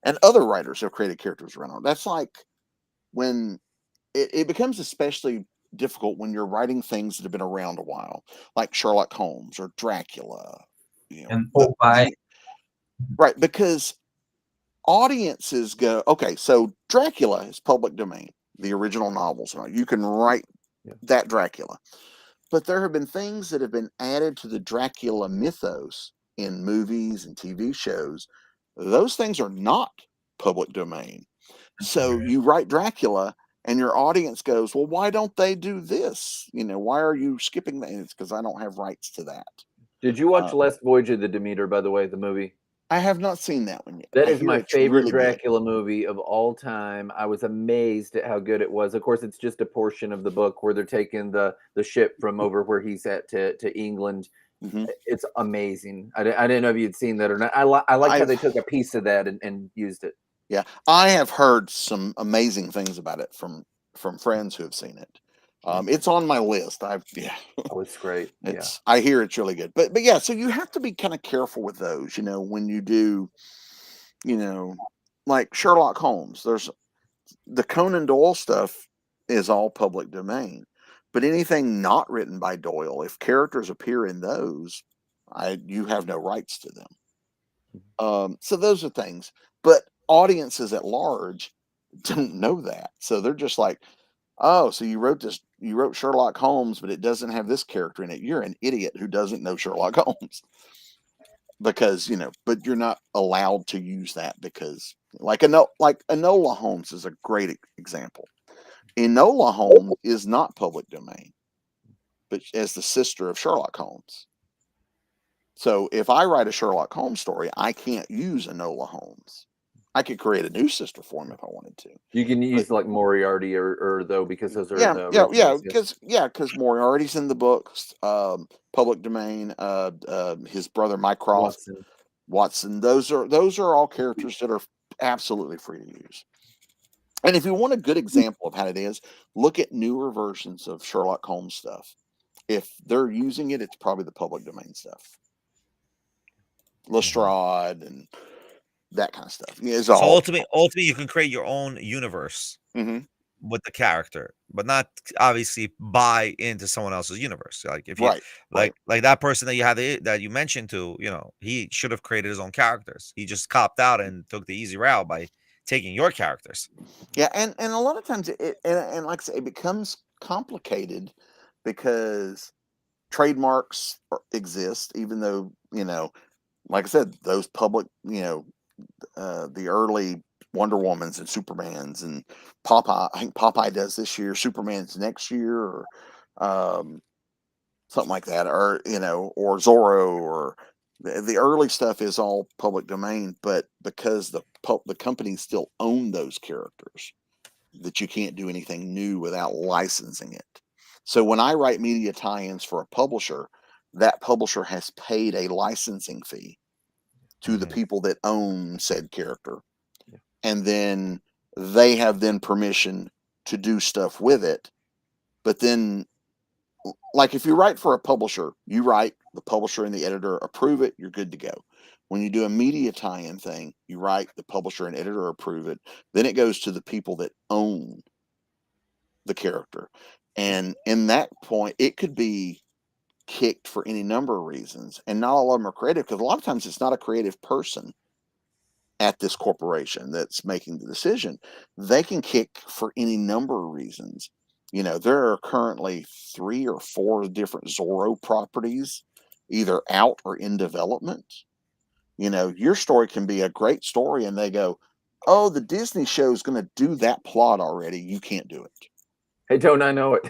and other writers have created characters around her. That's like when it becomes especially difficult when you're writing things that have been around a while, like Sherlock Holmes or Dracula. And Popeye. Right, because audiences go, okay, so Dracula is public domain, the original novels. You can write that Dracula. But there have been things that have been added to the Dracula mythos in movies and TV shows. Those things are not public domain. So you write Dracula and your audience goes, well, why don't they do this? Why are you skipping that? It's because I don't have rights to that. Did you watch Last Voyage of the Demeter, by the way, the movie? I have not seen that one yet. That is my favorite Dracula movie of all time. I was amazed at how good it was. Of course, it's just a portion of the book where they're taking the ship from over where he's at to England. Mm-hmm. It's amazing. I didn't know if you'd seen that or not. I like how they took a piece of that and used it. Yeah, I have heard some amazing things about it from friends who have seen it. It's on my list. Oh, it's great. I hear it's really good. But yeah, so you have to be kind of careful with those, when you do, like Sherlock Holmes. There's the Conan Doyle stuff is all public domain, but anything not written by Doyle, if characters appear in those, you have no rights to them. So those are things, but audiences at large don't know that, so they're just like, oh, so you wrote Sherlock Holmes, but it doesn't have this character in it. You're an idiot who doesn't know Sherlock Holmes. Because, but you're not allowed to use that because like Enola Holmes is a great example. Enola Holmes is not public domain, but as the sister of Sherlock Holmes. So if I write a Sherlock Holmes story, I can't use Enola Holmes. I could create a new sister for him if I wanted to. You can use like Moriarty or though, because those are because Moriarty's in the books, public domain. His brother Mike Cross, Watson. Those are all characters that are absolutely free to use. And if you want a good example of how it is, look at newer versions of Sherlock Holmes stuff. If they're using it, it's probably the public domain stuff. Lestrade and that kind of stuff. So ultimately, you can create your own universe with the character, but not obviously buy into someone else's universe. Like if you like that person that you had that you mentioned to, he should have created his own characters. He just copped out and took the easy route by taking your characters. Yeah, and a lot of times and like I say, it becomes complicated because trademarks exist, even though, like I said, those public, the early Wonder Womans and Supermans and Popeye. I think Popeye does this year, Superman's next year, or something like that, or or Zorro, or the early stuff is all public domain. But because the companies still own those characters, that you can't do anything new without licensing it. So when I write media tie-ins for a publisher, that publisher has paid a licensing fee to the people that own said character. Yeah. And then they have then permission to do stuff with it. But then, like if you write for a publisher, you write, the publisher and the editor approve it, you're good to go. When you do a media tie-in thing, you write, the publisher and editor approve it, then it goes to the people that own the character. And in that point, it could be kicked for any number of reasons. And not all of them are creative, because a lot of times it's not a creative person at this corporation that's making the decision. They can kick for any number of reasons. There are currently 3 or 4 different Zorro properties, either out or in development. Your story can be a great story, and they go, oh, the Disney show is going to do that plot already. You can't do it. Hey, don't I know it?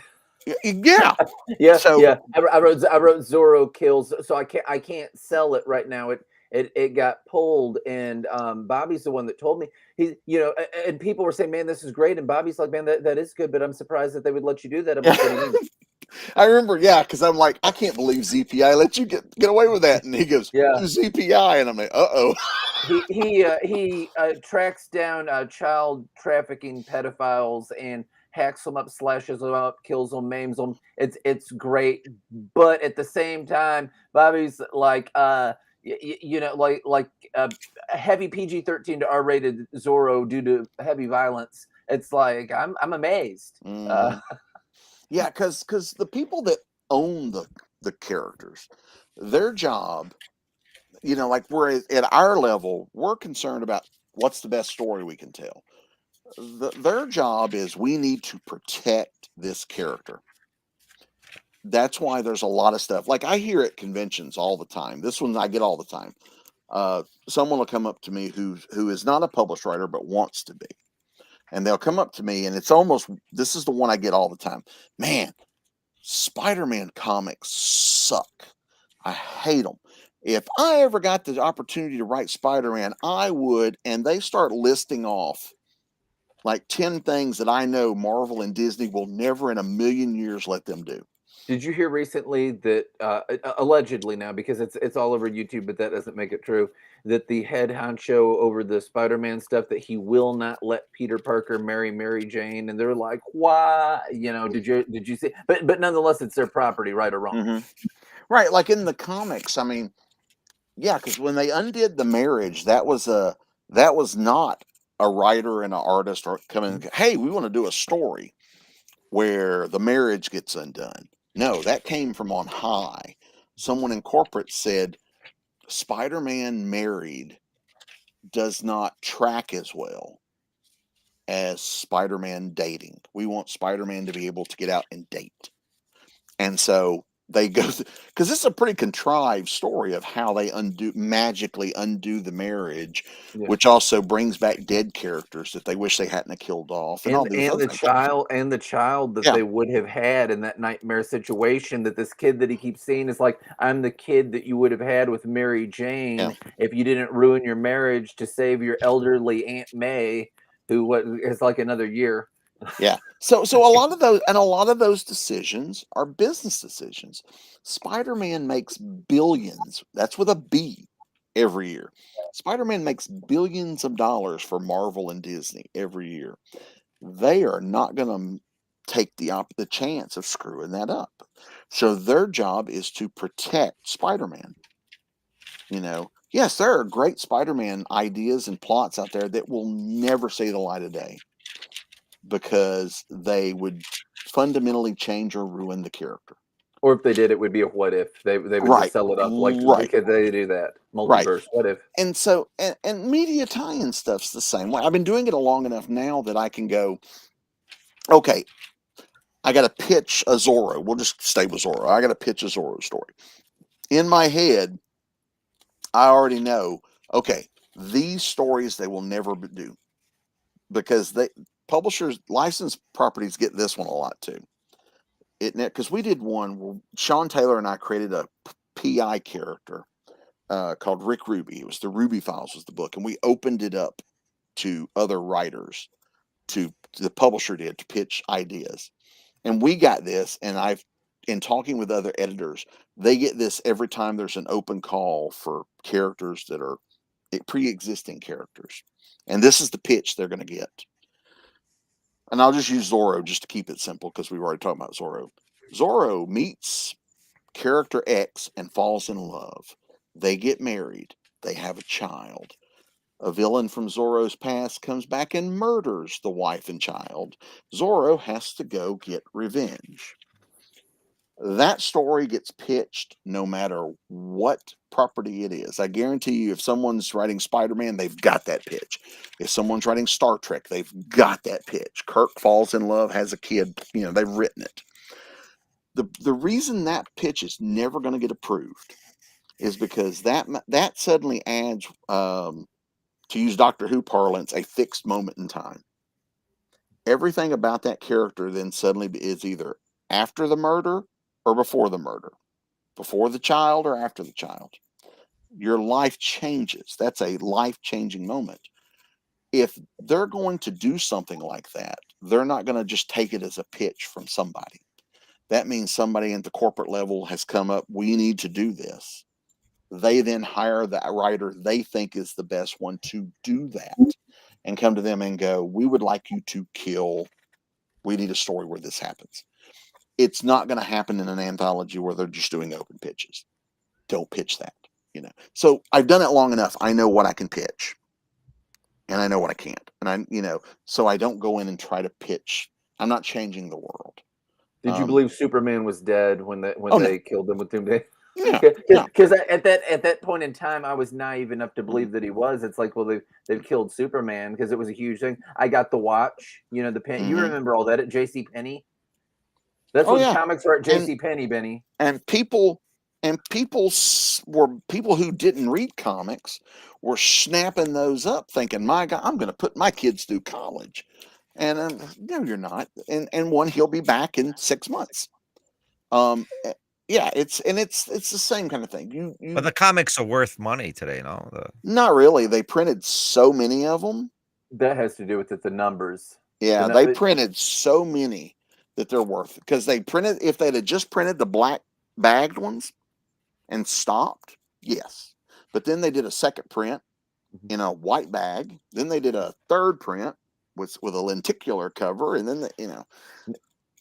Yeah. Yeah. So, yeah. I wrote Zorro Kills, so I can't sell it right now. It got pulled, and Bobby's the one that told me. And people were saying, man, this is great, and Bobby's like, man, that is good, but I'm surprised that they would let you do that. I'm like, what do you mean? I remember, because I'm like, I can't believe ZPI let you get away with that. And he goes, yeah, ZPI, and I'm like, uh-oh. He tracks down child trafficking pedophiles and hacks them up, slashes them up, kills them, maims them. It's great, but at the same time, Bobby's like, like a heavy PG-13 to R-rated Zorro due to heavy violence. It's like I'm amazed. Yeah, because the people that own the characters, their job, like we're at our level, we're concerned about what's the best story we can tell. Their job is, we need to protect this character. That's why there's a lot of stuff. Like I hear at conventions all the time. This one I get all the time. Someone will come up to me who is not a published writer but wants to be. And they'll come up to me, and this is the one I get all the time. Man, Spider-Man comics suck. I hate them. If I ever got the opportunity to write Spider-Man, I would. And they start listing off like 10 things that I know Marvel and Disney will never in a million years let them do. Did you hear recently that allegedly now, because it's all over YouTube, but that doesn't make it true, that the head honcho over the Spider-Man stuff, that he will not let Peter Parker marry Mary Jane, and they're like, why? Did you see? But nonetheless, it's their property, right or wrong. Mm-hmm. Right, like in the comics. I mean, yeah, because when they undid the marriage, that was not a writer and an artist or coming, hey, we want to do a story where the marriage gets undone. No, that came from on high. Someone in corporate said, Spider-Man married does not track as well as Spider-Man dating. We want Spider-Man to be able to get out and date. And so they go, because this is a pretty contrived story of how they magically undo the marriage, which also brings back dead characters that they wish they hadn't killed off, and all these other things. The child that they would have had in that nightmare situation, that this kid that he keeps seeing is like, I'm the kid that you would have had with Mary Jane if you didn't ruin your marriage to save your elderly Aunt May, who is like another year. Yeah. So a lot of those decisions are business decisions. Spider-Man makes billions. That's with a B every year. Spider-Man makes billions of dollars for Marvel and Disney every year. They are not going to take the chance of screwing that up. So their job is to protect Spider-Man. Yes, there are great Spider-Man ideas and plots out there that will never see the light of day, because they would fundamentally change or ruin the character. Or if they did, it would be a what if. They would just sell it up, because they do that. Multiverse, what if? And so, and media tie-in stuff's the same way. I've been doing it long enough now that I can go, okay, I got to pitch a Zorro. We'll just stay with Zorro. I got to pitch a Zorro story. In my head, I already know, okay, these stories they will never do, because publishers, licensed properties get this one a lot too. Because we did one where Sean Taylor and I created a PI character called Rick Ruby. It was the Ruby Files was the book, and we opened it up to other writers, the publisher did, to pitch ideas. And we got this, and in talking with other editors, they get this every time there's an open call for characters that are pre-existing characters. And this is the pitch they're going to get. And I'll just use Zorro just to keep it simple, because we've already talked about Zorro. Zorro meets character X and falls in love. They get married. They have a child. A villain from Zorro's past comes back and murders the wife and child. Zorro has to go get revenge. That story gets pitched no matter what property it is. I guarantee you, if someone's writing Spider-Man, they've got that pitch. If someone's writing Star Trek, they've got that pitch. Kirk falls in love, has a kid, they've written it. The reason that pitch is never going to get approved is because that suddenly adds, to use Doctor Who parlance, a fixed moment in time. Everything about that character then suddenly is either after the murder or before the murder, before the child or after the child. Your life changes. That's a life-changing moment. If they're going to do something like that, they're not going to just take it as a pitch from somebody. That means somebody at the corporate level has come up, we need to do this. They then hire the writer they think is the best one to do that, and come to them and go, we would like you to kill, we need a story where this happens. It's not going to happen in an anthology where they're just doing open pitches. Don't pitch that, So I've done it long enough. I know what I can pitch, and I know what I can't. And so I don't go in and try to pitch. I'm not changing the world. Did you believe Superman was dead when they killed him with Doomsday? Yeah, because at that point in time, I was naive enough to believe that he was. It's like, well, they've killed Superman, because it was a huge thing. I got the watch, the pen. Mm-hmm. You remember all that at J.C. Penney? That's when comics were at J.C. Penney, Benny. And people who didn't read comics were snapping those up, thinking, "My God, I'm going to put my kids through college." And no, you're not. And one, he'll be back in 6 months. Yeah, it's the same kind of thing. But the comics are worth money today, no? Not really. They printed so many of them. That has to do with the numbers. Yeah, they printed so many that they're worth, because they printed, if they'd have just printed the black bagged ones and stopped, yes. But then they did a second print in a white bag. Then they did a third print with a lenticular cover, and then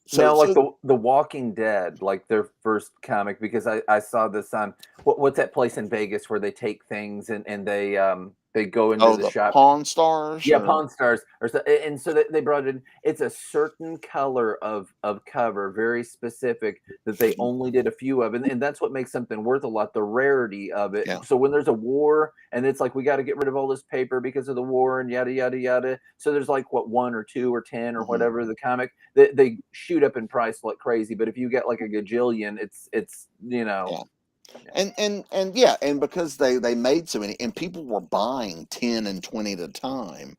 the Walking Dead, like their first comic, because I saw this on what's that place in Vegas where they take things and they go into the shop. Pawn Stars. Yeah, Pawn Stars, and so they brought in. It's a certain color of cover, very specific, that they only did a few of, and that's what makes something worth a lot. The rarity of it. Yeah. So when there's a war, and it's like, we got to get rid of all this paper because of the war, and yada yada yada. So there's like 1 or 2 or 10 or whatever the comic. They shoot up in price like crazy. But if you get like a gajillion, it's Yeah. And because they made so many, and people were buying 10 and 20 at a time,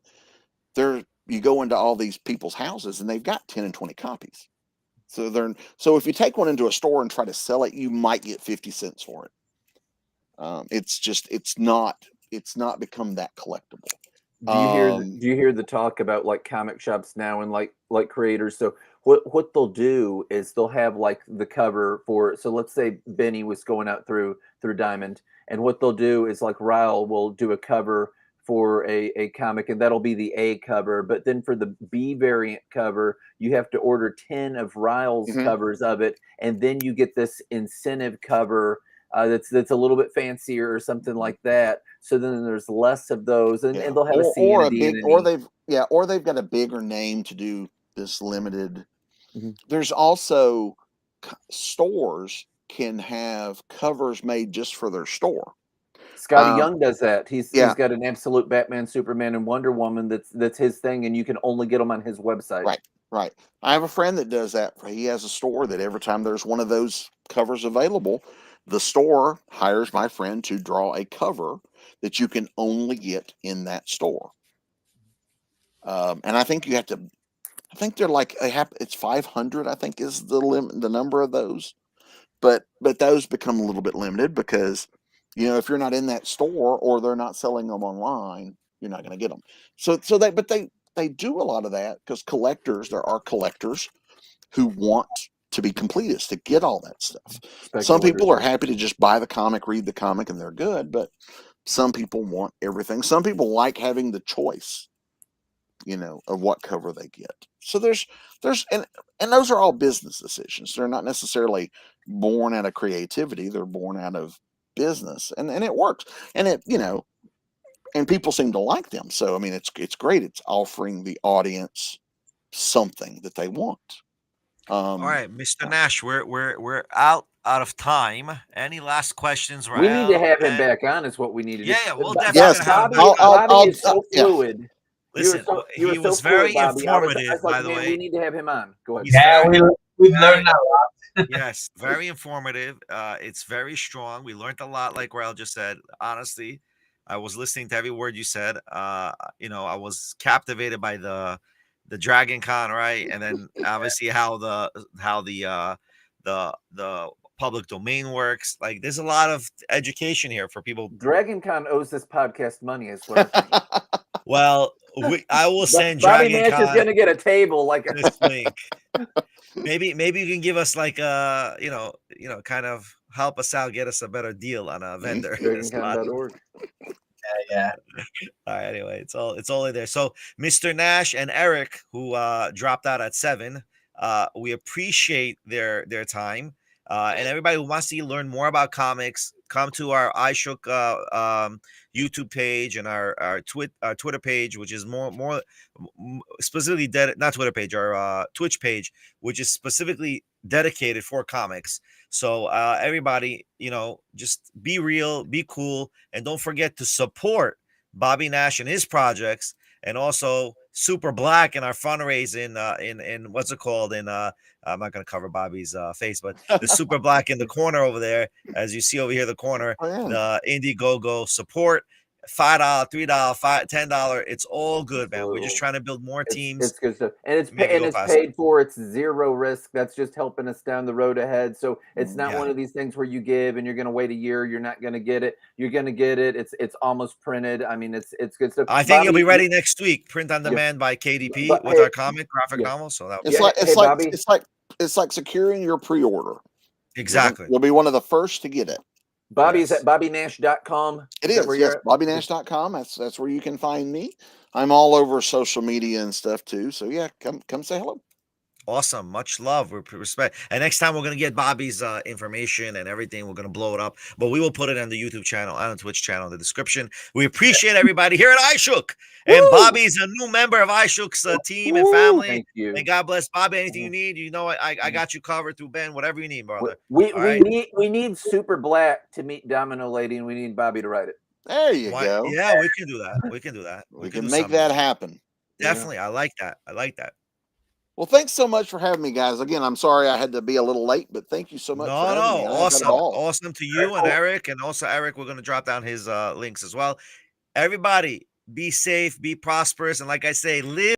you go into all these people's houses and they've got 10 and 20 copies. So if you take one into a store and try to sell it, you might get 50 cents for it. It's not become that collectible. Do you hear the talk about like comic shops now and like creators? So what they'll do is they'll have like the cover for, so let's say Benny was going out through Diamond, and what they'll do is like Ryle will do a cover for a comic, and that'll be the A cover. But then for the B variant cover, you have to order 10 of Ryle's covers of it, and then you get this incentive cover that's a little bit fancier or something like that. So then there's less of those, and they'll have or they've got a bigger name to do this limited. There's also stores can have covers made just for their store. Scotty Young does that. He's got an absolute Batman, Superman, and Wonder Woman that's his thing, and you can only get them on his website. Right. I have a friend that does that. He has a store that every time there's one of those covers available, the store hires my friend to draw a cover that you can only get in that store. And I think you have to. I think they're like it's 500. I think is the number of those. But those become a little bit limited because, if you're not in that store or they're not selling them online, you're not going to get them. So they do a lot of that because there are collectors who want to be completists to get all that stuff. Some people are happy to just buy the comic, read the comic, and they're good. But some people want everything. Some people like having the choice, of what cover they get. So there's and those are all business decisions. They're not necessarily born out of creativity. They're born out of business, and it works. And and people seem to like them. So I mean, it's great. It's offering the audience something that they want. All right, Mr. Nash, we're out of time. Any last questions? We need to have him back on. Is what we need to do. Yeah, we'll definitely have him back on. Bobby is so fluid. Listen, he was very informative, by the way. We need to have him on. Go ahead. Yeah, we've learned a lot. Yes, very informative. It's very strong. We learned a lot, like Rael just said. Honestly, I was listening to every word you said. I was captivated by the DragonCon, right? And then obviously how the public domain works. Like, there's a lot of education here for people. DragonCon owes this podcast money, is what I think. Well, I will send Bobby DragonCon. Nash is going to get a table like this link. Maybe you can give us like kind of help us out, get us a better deal on a vendor. DragonCon.org. Yeah. All right. Anyway, it's all in there. So, Mr. Nash and Eric, who dropped out at 7, we appreciate their time. And everybody who wants to learn more about comics, come to our Ishook YouTube page and our Twitter page, which is more specifically not Twitter page, our Twitch page, which is specifically dedicated for comics. So everybody, just be real, be cool, and don't forget to support Bobby Nash and his projects, and also Super Black in our fundraising in what's it called? I'm not going to cover Bobby's face, but the Super Black in the corner over there, as you see over here, the corner, the Indiegogo support. $5, $3, $5, $10. It's all good, man. We're just trying to build more teams. It's good stuff, and it's paid for. It's zero risk. That's just helping us down the road ahead. So it's not one of these things where you give and you're going to wait a year. You're not going to get it. You're going to get it. It's almost printed. I mean, it's good stuff. I think it'll be ready next week. Print on demand by KDP with our comic graphic novel. So that it's like securing your pre-order. Exactly. You'll be one of the first to get it. Bobby's at BobbyNash.com. It is. Yes, BobbyNash.com. That's where you can find me. I'm all over social media and stuff too. So yeah, come say hello. Awesome. Much love. We respect. And next time we're going to get Bobby's information and everything. We're going to blow it up, but we will put it on the YouTube channel and on the Twitch channel in the description. We appreciate everybody here at Ishook. And Bobby's a new member of Ishook's team and family. Thank you. And God bless Bobby. Anything you need, I got you covered through Ben. Whatever you need, brother. We need Super Black to meet Domino Lady, and we need Bobby to write it. There you go. Yeah, we can do that. We can do that. We can make that happen. Definitely. I like that. Well, thanks so much for having me, guys. Again, I'm sorry I had to be a little late, but thank you so much. No, awesome. Awesome to you and Eric. And also, Eric, we're going to drop down his links as well. Everybody, be safe, be prosperous. And like I say, live